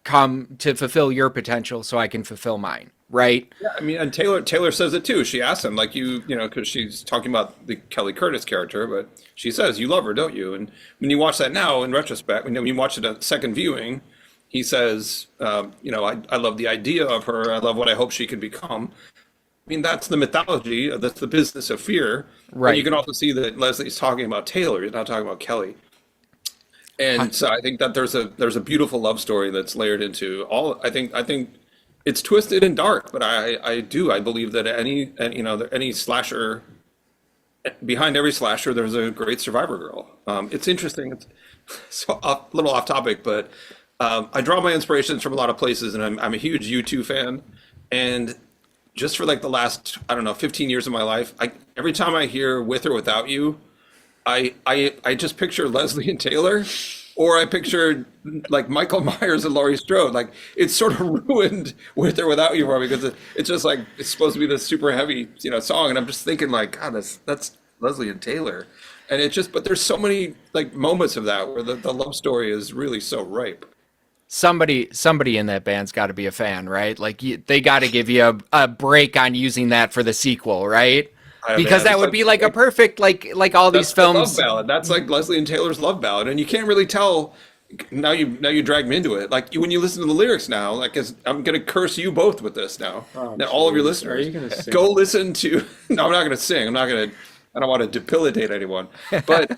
Speaker 1: fulfill your potential so I can fulfill mine, right?"
Speaker 2: Yeah, I mean, and Taylor says it too. She asks him, like, because she's talking about the Kelly Curtis character, but she says, "You love her, don't you?" And when you watch that now, in retrospect, when you watch it a second viewing, he says, I love the idea of her. I love what I hope she can become. I mean, that's the mythology. That's the business of fear. But you
Speaker 1: Right.
Speaker 2: can also see that Leslie's talking about Taylor. He's not talking about Kelly. And so I think that there's a beautiful love story that's layered into all. I think it's twisted and dark, but I believe that any slasher, behind every slasher there's a great survivor girl. It's interesting. It's so a little off topic, but I draw my inspirations from a lot of places, and I'm a huge U2 fan, and just for like the last, I don't know, 15 years of my life, every time I hear "With or Without You," I just picture Leslie and Taylor, or I picture like Michael Myers and Laurie Strode. Like it's sort of ruined "With or Without You" for me because it's just like it's supposed to be this super heavy, song, and I'm just thinking like, God, that's Leslie and Taylor, and but there's so many like moments of that where the love story is really so ripe.
Speaker 1: Somebody in that band's got to be a fan, right? Like they got to give you a break on using that for the sequel, right? Because
Speaker 2: Man,
Speaker 1: that
Speaker 2: it's
Speaker 1: would be like a perfect like all these
Speaker 2: that's the love
Speaker 1: films.
Speaker 2: ballad. That's like Leslie and Taylor's love ballad, and you can't really tell. Now you drag me into it. Like when you listen to the lyrics now, like I'm gonna curse you both with this now.
Speaker 3: Oh,
Speaker 2: Now all of your
Speaker 3: jeez. Are
Speaker 2: listeners,
Speaker 3: you gonna sing?
Speaker 2: go listen to. No, I'm not gonna sing. I don't want to debilitate anyone. But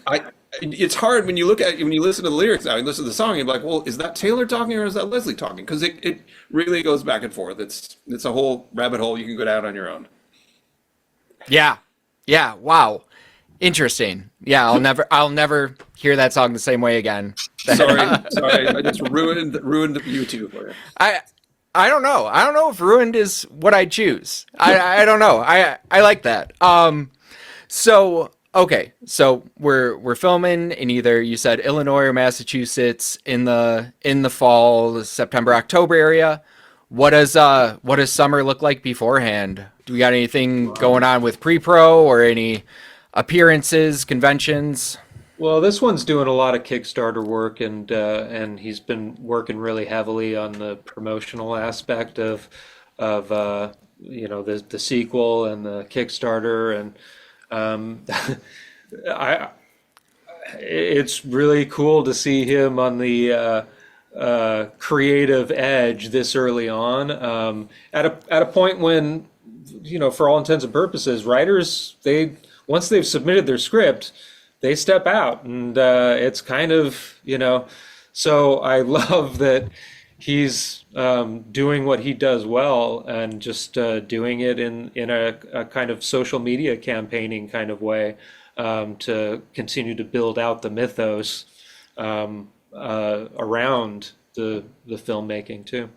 Speaker 2: it's hard when you listen to the lyrics now. You listen to the song, you're like, well, is that Taylor talking or is that Leslie talking? Because it really goes back and forth. It's a whole rabbit hole you can go down on your own.
Speaker 1: Yeah. Yeah, wow. Interesting. Yeah, I'll never hear that song the same way again.
Speaker 2: Sorry, I just ruined YouTube for you.
Speaker 1: I I don't know. I don't know if ruined is what I choose. I don't know. I like that. So okay, so we're filming in either you said Illinois or Massachusetts in the fall, the September October area. What does summer look like beforehand? Do we got anything going on with pre-pro or any appearances, conventions?
Speaker 3: Well, this one's doing a lot of Kickstarter work, and he's been working really heavily on the promotional aspect of the sequel and the Kickstarter, and um, I it's really cool to see him on the creative edge this early on, at a point when, for all intents and purposes, writers, they once they've submitted their script, they step out, and it's kind of, so I love that he's doing what he does well, and just doing it in a kind of social media campaigning kind of way, to continue to build out the mythos around the filmmaking too.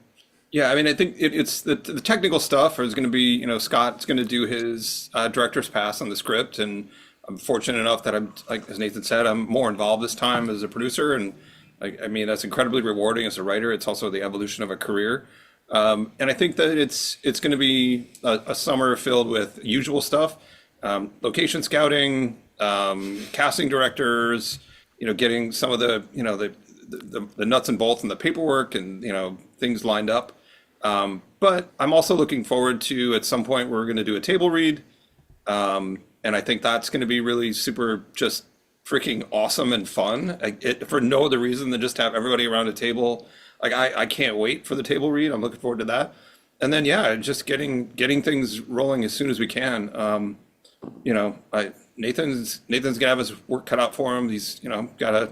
Speaker 2: Yeah, I mean, I think it's the technical stuff is going to be, Scott's going to do his director's pass on the script, and I'm fortunate enough that I'm, like as Nathan said, I'm more involved this time as a producer, and I mean that's incredibly rewarding as a writer. It's also the evolution of a career, and I think that it's going to be a summer filled with usual stuff, location scouting, casting directors, getting some of the nuts and bolts and the paperwork and things lined up. But I'm also looking forward to at some point we're going to do a table read, and I think that's going to be really super, just freaking awesome and fun. For no other reason than just have everybody around a table. Like I can't wait for the table read. I'm looking forward to that. And then yeah, just getting things rolling as soon as we can. Nathan's gonna have his work cut out for him. He's gotta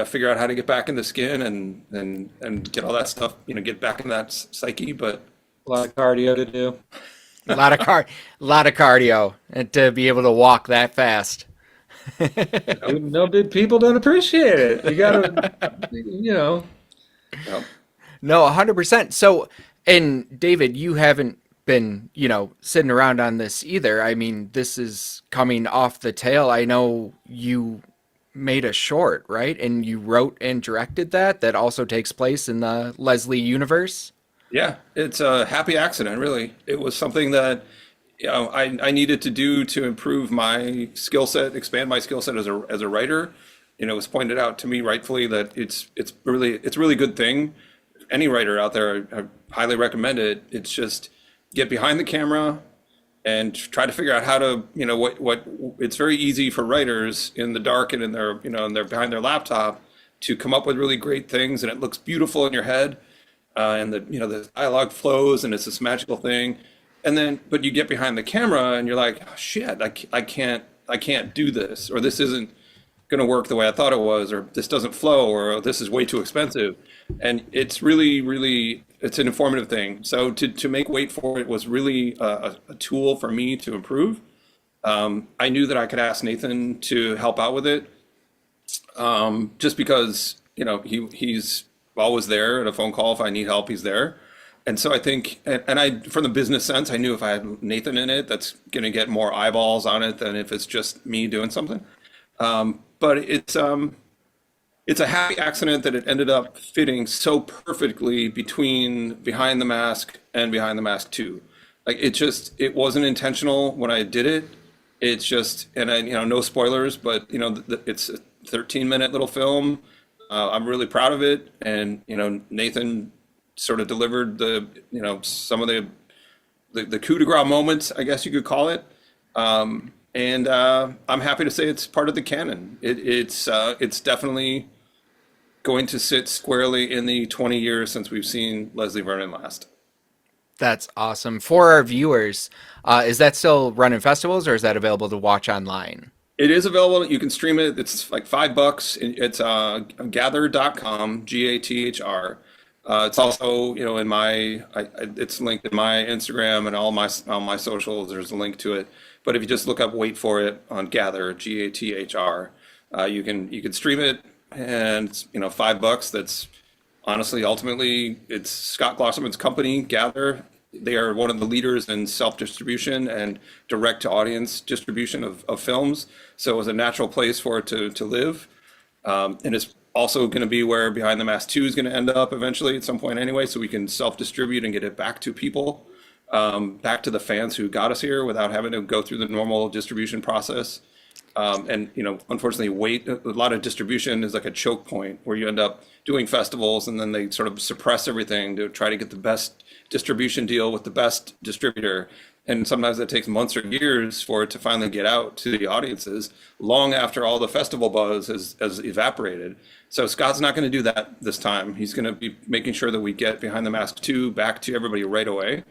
Speaker 2: figure out how to get back in the skin and get all that stuff, get back in that psyche. But
Speaker 3: A lot of cardio to do.
Speaker 1: A lot of lot of cardio, and to be able to walk that fast.
Speaker 3: No, people don't appreciate it. You gotta, you know.
Speaker 2: Yep.
Speaker 1: No, 100%. So, and David, you haven't been, sitting around on this either. I mean, this is coming off the tail. I know you made a short, right? And you wrote and directed that also takes place in the Leslie universe.
Speaker 2: Yeah, it's a happy accident, really. It was something that I needed to do to improve my skill set, expand my skill set as a writer. It was pointed out to me rightfully that it's a really good thing. Any writer out there, I highly recommend it. It's just get behind the camera and try to figure out how to, what it's very easy for writers in the dark and in their, and they're behind their laptop to come up with really great things, and it looks beautiful in your head, and the dialogue flows and it's this magical thing. And then, but you get behind the camera and you're like, oh, shit, I can't do this, or this isn't going to work the way I thought it was, or this doesn't flow, or this is way too expensive. And it's really, really, it's an informative thing. So to make Wait For It was really a tool for me to improve. I knew that I could ask Nathan to help out with it, just because, he's always there at a phone call. If I need help, he's there. And so I think, and I, from the business sense, I knew if I had Nathan in it, that's going to get more eyeballs on it than if it's just me doing something. But it's a happy accident that it ended up fitting so perfectly between Behind the Mask and Behind the Mask 2. Like it wasn't intentional when I did it. It's just, and I, no spoilers, but it's a 13-minute little film. I'm really proud of it, and Nathan sort of delivered some of the coup de grace moments, I guess you could call it. And I'm happy to say it's part of the canon. It's definitely going to sit squarely in the 20 years since we've seen Leslie Vernon last.
Speaker 1: That's awesome. For our viewers, is that still running festivals, or is that available to watch online?
Speaker 2: It is available. You can stream it. It's like $5. It's gather.com, GATHR. It's also, in it's linked in my Instagram and all my socials. There's a link to it. But if you just look up Wait For It on Gather, GATHR, you can stream it, and it's, $5. That's honestly, ultimately, it's Scott Glosserman's company, Gather. They are one of the leaders in self-distribution and direct-to-audience distribution of films. So it was a natural place for it to live. And it's also going to be where Behind the Mask 2 is going to end up eventually at some point anyway, so we can self-distribute and get it back to people, back to the fans who got us here without having to go through the normal distribution process. And unfortunately, a lot of distribution is like a choke point where you end up doing festivals and then they sort of suppress everything to try to get the best distribution deal with the best distributor. And sometimes that takes months or years for it to finally get out to the audiences, long after all the festival buzz has evaporated. So Scott's not going to do that this time. He's going to be making sure that we get Behind the Mask 2 back to everybody right away.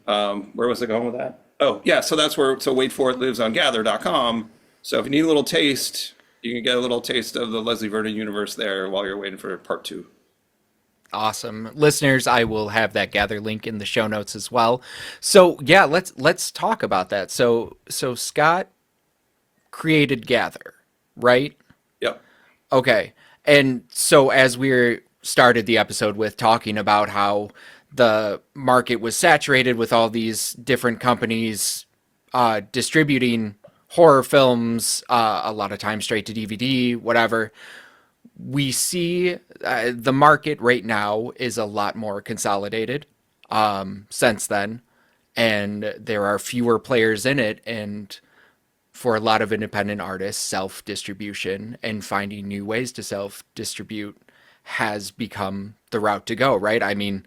Speaker 2: Where was I going with that? Oh, yeah, so that's where, so Wait For It lives on gather.com. So if you need a little taste, you can get a little taste of the Leslie Vernon universe there while you're waiting for part 2.
Speaker 1: Awesome. Listeners, I will have that Gather link in the show notes as well. So yeah, let's talk about that. So Scott created Gather, right?
Speaker 2: Yep.
Speaker 1: Okay. And so as we started the episode with talking about how the market was saturated with all these different companies distributing horror films, a lot of times straight to DVD, whatever. We see the market right now is a lot more consolidated since then, and there are fewer players in it. And for a lot of independent artists, self-distribution and finding new ways to self-distribute has become the route to go, right? I mean,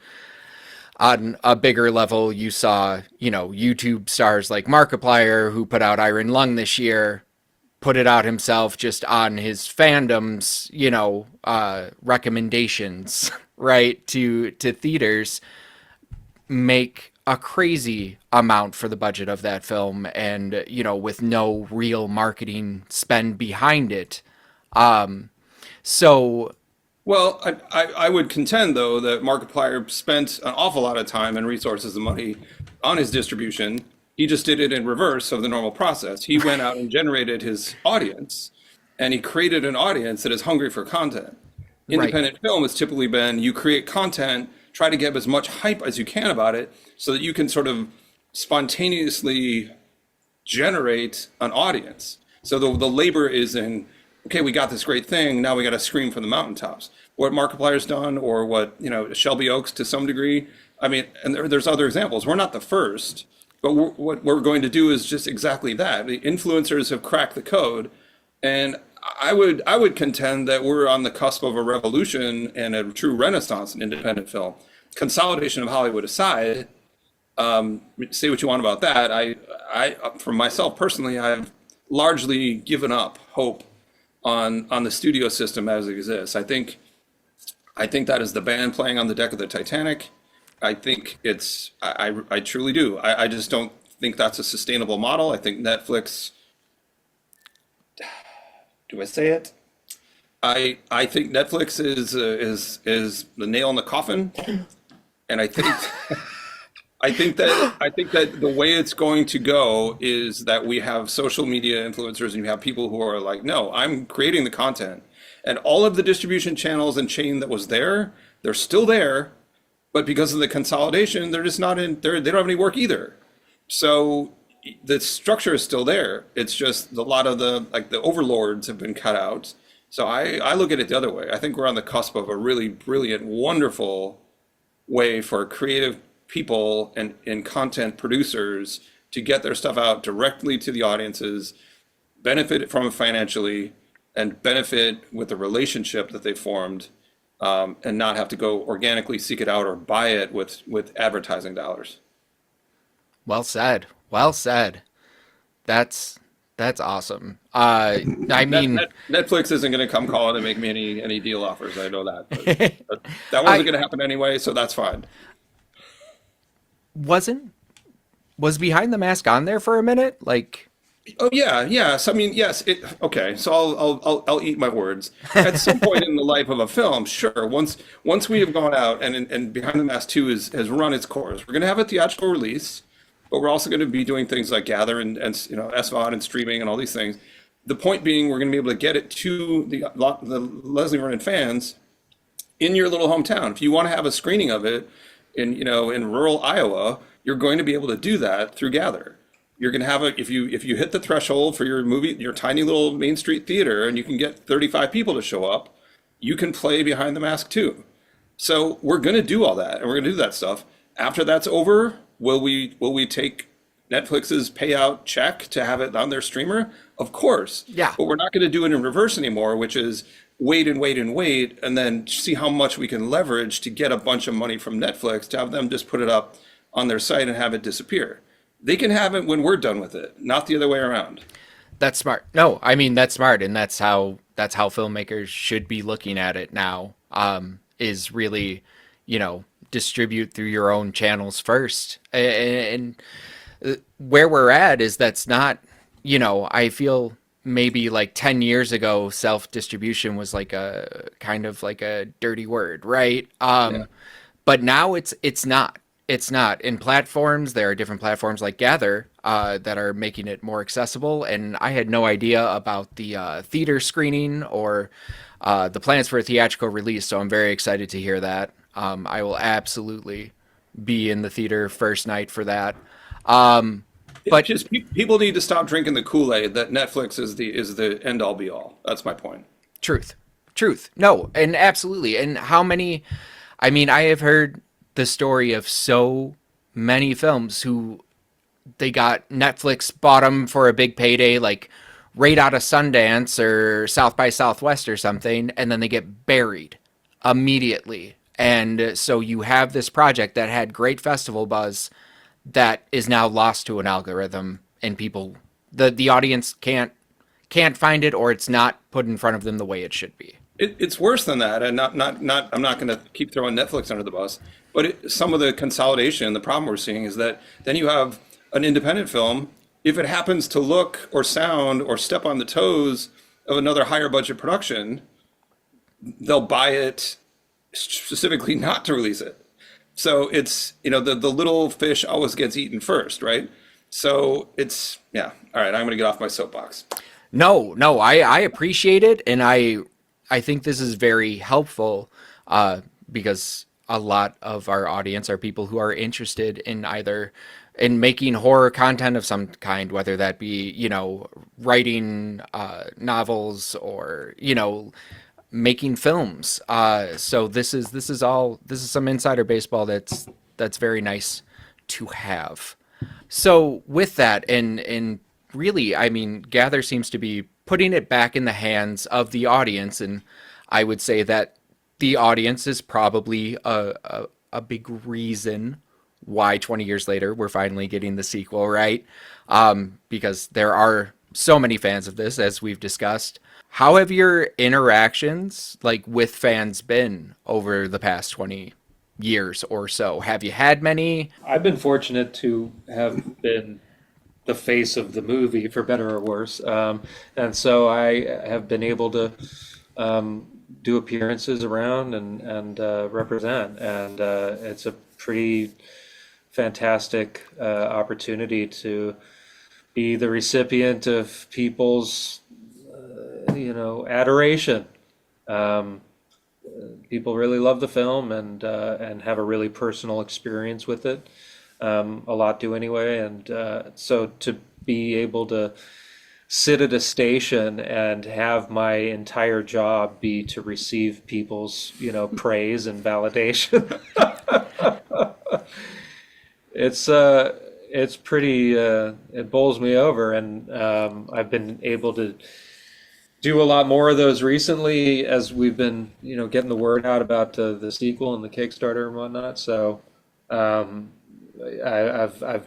Speaker 1: on a bigger level, you saw, YouTube stars like Markiplier, who put out Iron Lung this year, put it out himself just on his fandom's, recommendations, right, to theaters, make a crazy amount for the budget of that film, and, with no real marketing spend behind it. So
Speaker 2: Well, I would contend, though, that Markiplier spent an awful lot of time and resources and money on his distribution. He just did it in reverse of the normal process. He went out and generated his audience, and he created an audience that is hungry for content.
Speaker 1: Right.
Speaker 2: Independent film has typically been you create content, try to get as much hype as you can about it so that you can sort of spontaneously generate an audience. So the labor is in, okay, we got this great thing, now we got to scream from the mountaintops. What Markiplier's done, or what, Shelby Oaks to some degree. I mean, and there's other examples. We're not the first, but what we're going to do is just exactly that. The influencers have cracked the code, and I would contend that we're on the cusp of a revolution and a true renaissance in independent film. Consolidation of Hollywood aside, say what you want about that. For myself personally, I've largely given up hope on the studio system as it exists. I think that is the band playing on the deck of the Titanic. I think I truly do. I just don't think that's a sustainable model. I think Netflix, do I say it? I think Netflix is the nail in the coffin, and I think that the way it's going to go is that we have social media influencers and you have people who are like, no, I'm creating the content, and all of the distribution channels and chain that was there, they're still there, but because of the consolidation, they're just not in. They don't have any work either. So the structure is still there. It's just a lot of the overlords have been cut out. So I look at it the other way. I think we're on the cusp of a really brilliant, wonderful way for creative people and content producers to get their stuff out directly to the audiences, benefit from it financially, and benefit with the relationship that they formed, and not have to go organically seek it out or buy it with advertising dollars.
Speaker 1: Well said. Well said. That's awesome. I mean,
Speaker 2: Netflix isn't going to come calling and make me any deal offers. I know that. But that wasn't going to happen anyway, so that's fine.
Speaker 1: Was Behind the Mask on there for a minute? Like,
Speaker 2: Oh yeah, yes. I mean, yes. Okay. So I'll eat my words. At some point in the life of a film, sure. Once we have gone out and Behind the Mask 2 has run its course, we're going to have a theatrical release, but we're also going to be doing things like Gather and SVOD and streaming and all these things. The point being, we're going to be able to get it to the Leslie Vernon fans in your little hometown. If you want to have a screening of it in rural Iowa, you're going to be able to do that through Gather. You're going to have if you hit the threshold for your movie, your tiny little Main Street theater, and you can get 35 people to show up, you can play Behind the Mask too. So we're going to do all that, and we're going to do that stuff. After that's over, will we take Netflix's payout check to have it on their streamer? Of course.
Speaker 1: Yeah.
Speaker 2: But we're not going to do it in reverse anymore, which is wait and wait and wait, and then see how much we can leverage to get a bunch of money from Netflix to have them just put it up on their site and have it disappear. They can have it when we're done with it, not the other way around.
Speaker 1: that's smart. No, I mean that's smart, and that's how filmmakers should be looking at it now. Is really, distribute through your own channels first. And where we're at is that's not, I feel maybe like 10 years ago, self-distribution was like a kind of like a dirty word, right?
Speaker 2: Yeah.
Speaker 1: But now it's not. It's not. In platforms, there are different platforms like Gather that are making it more accessible. And I had no idea about the theater screening or the plans for a theatrical release. So I'm very excited to hear that. I will absolutely be in the theater first night for that. But
Speaker 2: Just people need to stop drinking the Kool-Aid that Netflix is the end all be all. That's my point.
Speaker 1: truth. No, and absolutely. And how many, I mean, I have heard the story of so many films who they got Netflix bought them for a big payday, like right out of Sundance or South by Southwest or something, and then they get buried immediately. And so you have this project that had great festival buzz that is now lost to an algorithm, and people, the audience can't find it, or it's not put in front of them the way it should be.
Speaker 2: It's worse than that, and not. I'm not going to keep throwing Netflix under the bus, but some of the consolidation. The problem we're seeing is that then you have an independent film. If it happens to look or sound or step on the toes of another higher budget production, they'll buy it specifically not to release it. So it's, the little fish always gets eaten first, right? So it's, yeah. All right, I'm going to get off my soapbox.
Speaker 1: No, I appreciate it, and I think this is very helpful because a lot of our audience are people who are interested in either in making horror content of some kind, whether that be, writing novels or, making films. So this is some insider baseball that's very nice to have. So with that, and really, I mean, Gather seems to be putting it back in the hands of the audience, and I would say that the audience is probably a big reason why 20 years later we're finally getting the sequel, right? Because there are so many fans of this, as we've discussed. How have your interactions like with fans been over the past 20 years or so? Have you had many?
Speaker 3: I've been fortunate to have been the face of the movie, for better or worse, and so I have been able to do appearances around and represent, and it's a pretty fantastic opportunity to be the recipient of people's adoration. Um, People really love the film and have a really personal experience with it. A lot do anyway, and so to be able to sit at a station and have my entire job be to receive people's praise and validation. It's pretty it bowls me over, and I've been able to do a lot more of those recently as we've been getting the word out about the sequel and the Kickstarter and whatnot. So I've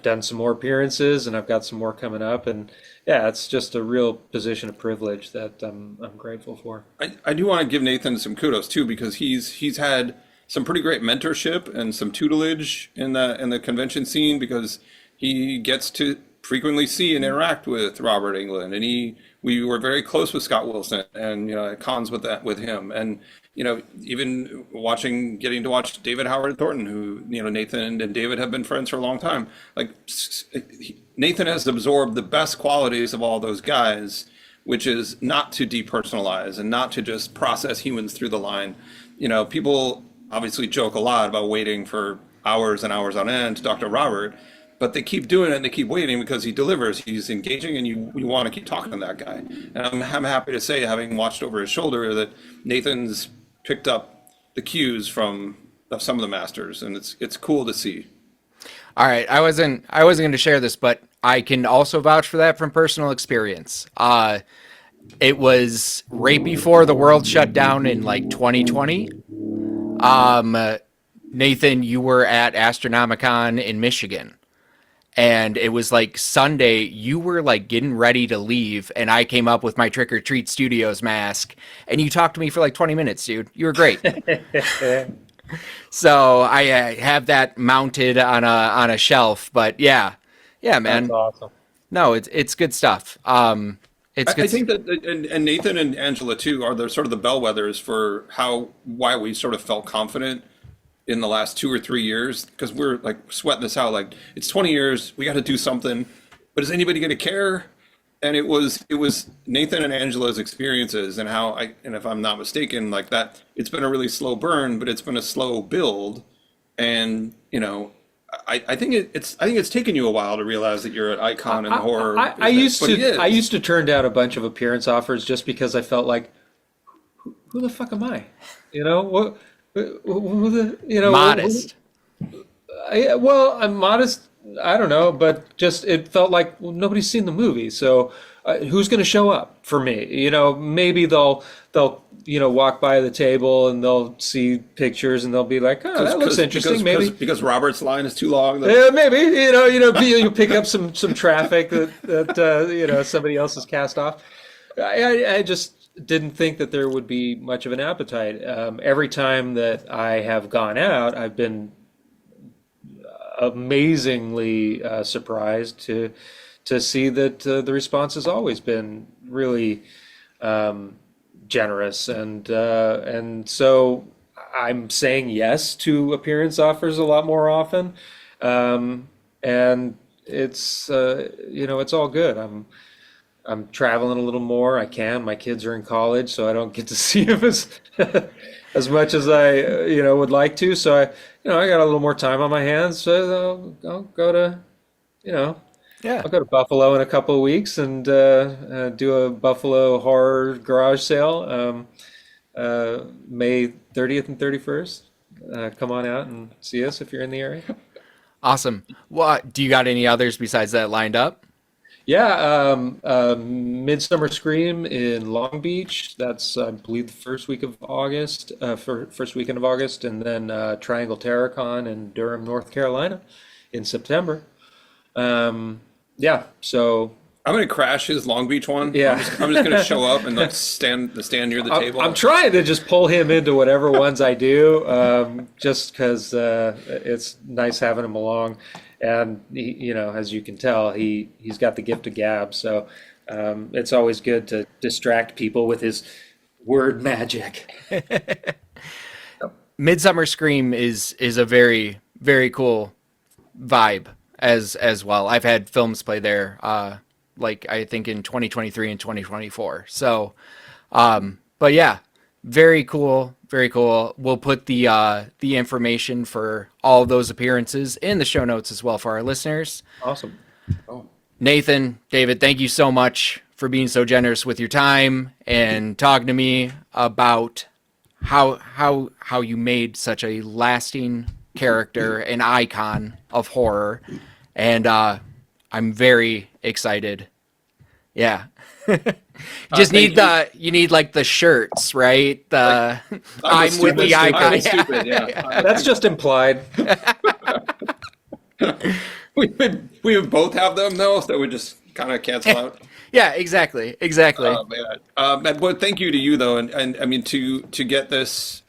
Speaker 3: done some more appearances, and I've got some more coming up, and yeah, it's just a real position of privilege that I'm grateful for.
Speaker 2: I do want to give Nathan some kudos too, because he's had some pretty great mentorship and some tutelage in the convention scene, because he gets to frequently see and interact with Robert Englund, and we were very close with Scott Wilson, and at cons with him, and even getting to watch David Howard Thornton, who Nathan and David have been friends for a long time. Like, Nathan has absorbed the best qualities of all those guys, which is not to depersonalize and not to just process humans through the line. People obviously joke a lot about waiting for hours and hours on end to talk to Robert, but they keep doing it and they keep waiting because he delivers. He's engaging, and you want to keep talking to that guy. And I'm happy to say, having watched over his shoulder, that Nathan's picked up the cues from some of the masters, and it's cool to see.
Speaker 1: All right, I wasn't going to share this, but I can also vouch for that from personal experience. It was right before the world shut down in like 2020. Nathan, you were at Astronomicon in Michigan, and it was like Sunday. You were like getting ready to leave, and I came up with my Trick or Treat Studios mask, and you talked to me for like 20 minutes, dude. You were great. So I have that mounted on a shelf, but yeah, man.
Speaker 3: That's awesome.
Speaker 1: No, it's good stuff. It's good.
Speaker 2: I think that, and Nathan and Angela too, are the sort of the bellwethers for why we sort of felt confident in the last 2 or 3 years, because we're like sweating this out. Like, it's 20 years, we got to do something, but is anybody going to care? And it was Nathan and Angela's experiences, and and if I'm not mistaken, like that, it's been a really slow burn, but it's been a slow build. And I think it's taken you a while to realize that you're an icon in horror.
Speaker 3: I used to turn down a bunch of appearance offers just because I felt like, who the fuck am I? What? Who the
Speaker 1: Modest.
Speaker 3: I'm modest. I don't know, but just it felt like, well, nobody's seen the movie, so who's going to show up for me? Maybe they'll walk by the table and they'll see pictures and they'll be like, oh, that looks interesting. Maybe
Speaker 2: because Robert's line is too long.
Speaker 3: Maybe you pick up some traffic that somebody else has cast off. I just didn't think that there would be much of an appetite. Every time that I have gone out, I've been amazingly surprised to see that the response has always been really generous, and so I'm saying yes to appearance offers a lot more often, and it's it's all good. I'm traveling a little more. I can. My kids are in college, so I don't get to see them as much as I would like to. So I got a little more time on my hands. So I'll go to you know
Speaker 1: Yeah.
Speaker 3: I'll go to Buffalo in a couple of weeks and do a Buffalo horror garage sale, May 30th and 31st. Come on out and see us if you're in the area.
Speaker 1: Awesome. What do you got any others besides that lined up?
Speaker 3: Yeah, Midsummer Scream in Long Beach. That's, I believe, the first week of August, first weekend of August, and then Triangle Terracon in Durham, North Carolina, in September. Yeah, so
Speaker 2: I'm gonna crash his Long Beach one.
Speaker 3: yeah.
Speaker 2: I'm just gonna show up and like stand near the table.
Speaker 3: I'm trying to just pull him into whatever ones I do, just because it's nice having him along. And as you can tell, he's got the gift of gab. So it's always good to distract people with his word magic.
Speaker 1: Midsummer Scream is a very, very cool vibe as well. I've had films play there, like I think in 2023 and 2024. So, but yeah, very cool, very cool. We'll put the information for all those appearances in the show notes as well for our listeners.
Speaker 3: Awesome.
Speaker 1: Nathan, David, thank you so much for being so generous with your time and talking to me about how you made such a lasting character, an icon of horror, and I'm very excited. Yeah. Just need you need like the shirts, right? The I'm with the icon.
Speaker 2: I'm stupid, yeah.
Speaker 3: That's just implied.
Speaker 2: We would both have them though, so we just kind of cancel out.
Speaker 1: Yeah, exactly.
Speaker 2: Oh, man. But thank you to you though, and I mean to get this,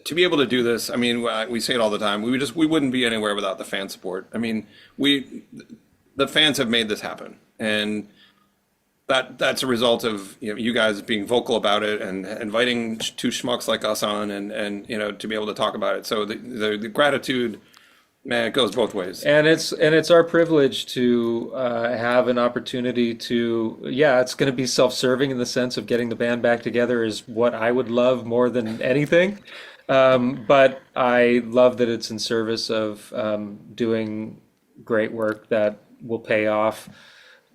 Speaker 2: to be able to do this. I mean, we say it all the time. We wouldn't be anywhere without the fan support. I mean, the fans have made this happen, and that's a result of you guys being vocal about it and inviting two schmucks like us on, and to be able to talk about it. So the gratitude, man, it goes both ways.
Speaker 3: And it's our privilege to have an opportunity to, yeah, it's going to be self-serving in the sense of getting the band back together is what I would love more than anything. But I love that it's in service of doing great work that will pay off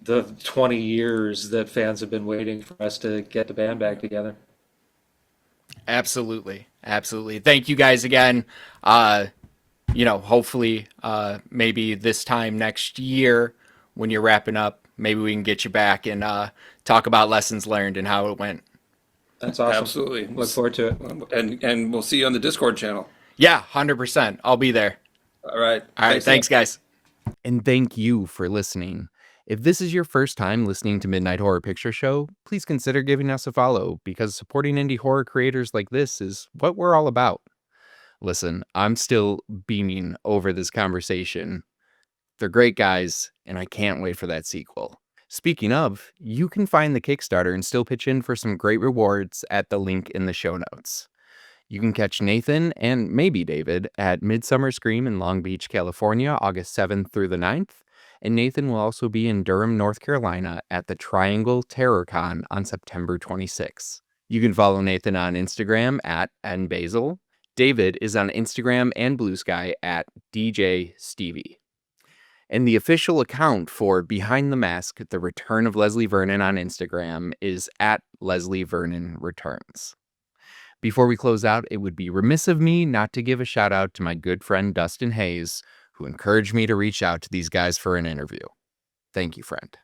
Speaker 3: the 20 years that fans have been waiting for us to get the band back together.
Speaker 1: Absolutely. Absolutely. Thank you guys again. Hopefully, maybe this time next year when you're wrapping up, maybe we can get you back and talk about lessons learned and how it went.
Speaker 3: That's awesome.
Speaker 2: Absolutely.
Speaker 3: Look forward to it.
Speaker 2: And we'll see you on the Discord channel.
Speaker 1: Yeah, 100%. I'll be there.
Speaker 2: All right.
Speaker 1: All right. Thanks, guys.
Speaker 4: And thank you for listening. If this is your first time listening to Midnight Horror Picture Show, please consider giving us a follow because supporting indie horror creators like this is what we're all about. Listen, I'm still beaming over this conversation. They're great guys, and I can't wait for that sequel. Speaking of, you can find the Kickstarter and still pitch in for some great rewards at the link in the show notes. You can catch Nathan and maybe David at Midsummer Scream in Long Beach, California, August 7th through the 9th. And Nathan will also be in Durham, North Carolina at the Triangle Terrorcon on September 26th. You can follow Nathan on Instagram at Baesel. David is on Instagram and Blue Sky at DJ Stieve. And the official account for Behind the Mask, The Return of Leslie Vernon on Instagram is at Leslie Vernon Returns. Before we close out, it would be remiss of me not to give a shout out to my good friend Dustin Hayes, who encouraged me to reach out to these guys for an interview. Thank you, friend.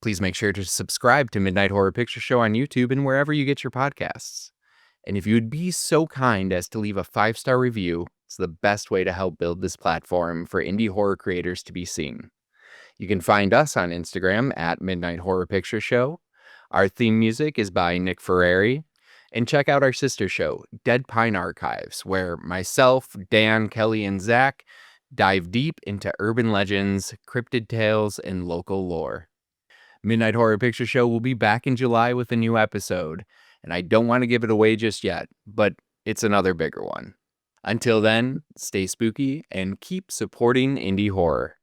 Speaker 4: Please make sure to subscribe to Midnight Horror Picture Show on YouTube and wherever you get your podcasts. And if you would be so kind as to leave a 5-star review, it's the best way to help build this platform for indie horror creators to be seen. You can find us on Instagram at Midnight Horror Picture Show. Our theme music is by Nick Ferrari. And check out our sister show, Dead Pine Archives, where myself, Dan, Kelly, and Zach dive deep into urban legends, cryptid tales, and local lore. Midnight Horror Picture Show will be back in July with a new episode.
Speaker 1: and I don't want to give it away just yet, but it's another bigger one. Until then, stay spooky and keep supporting indie horror.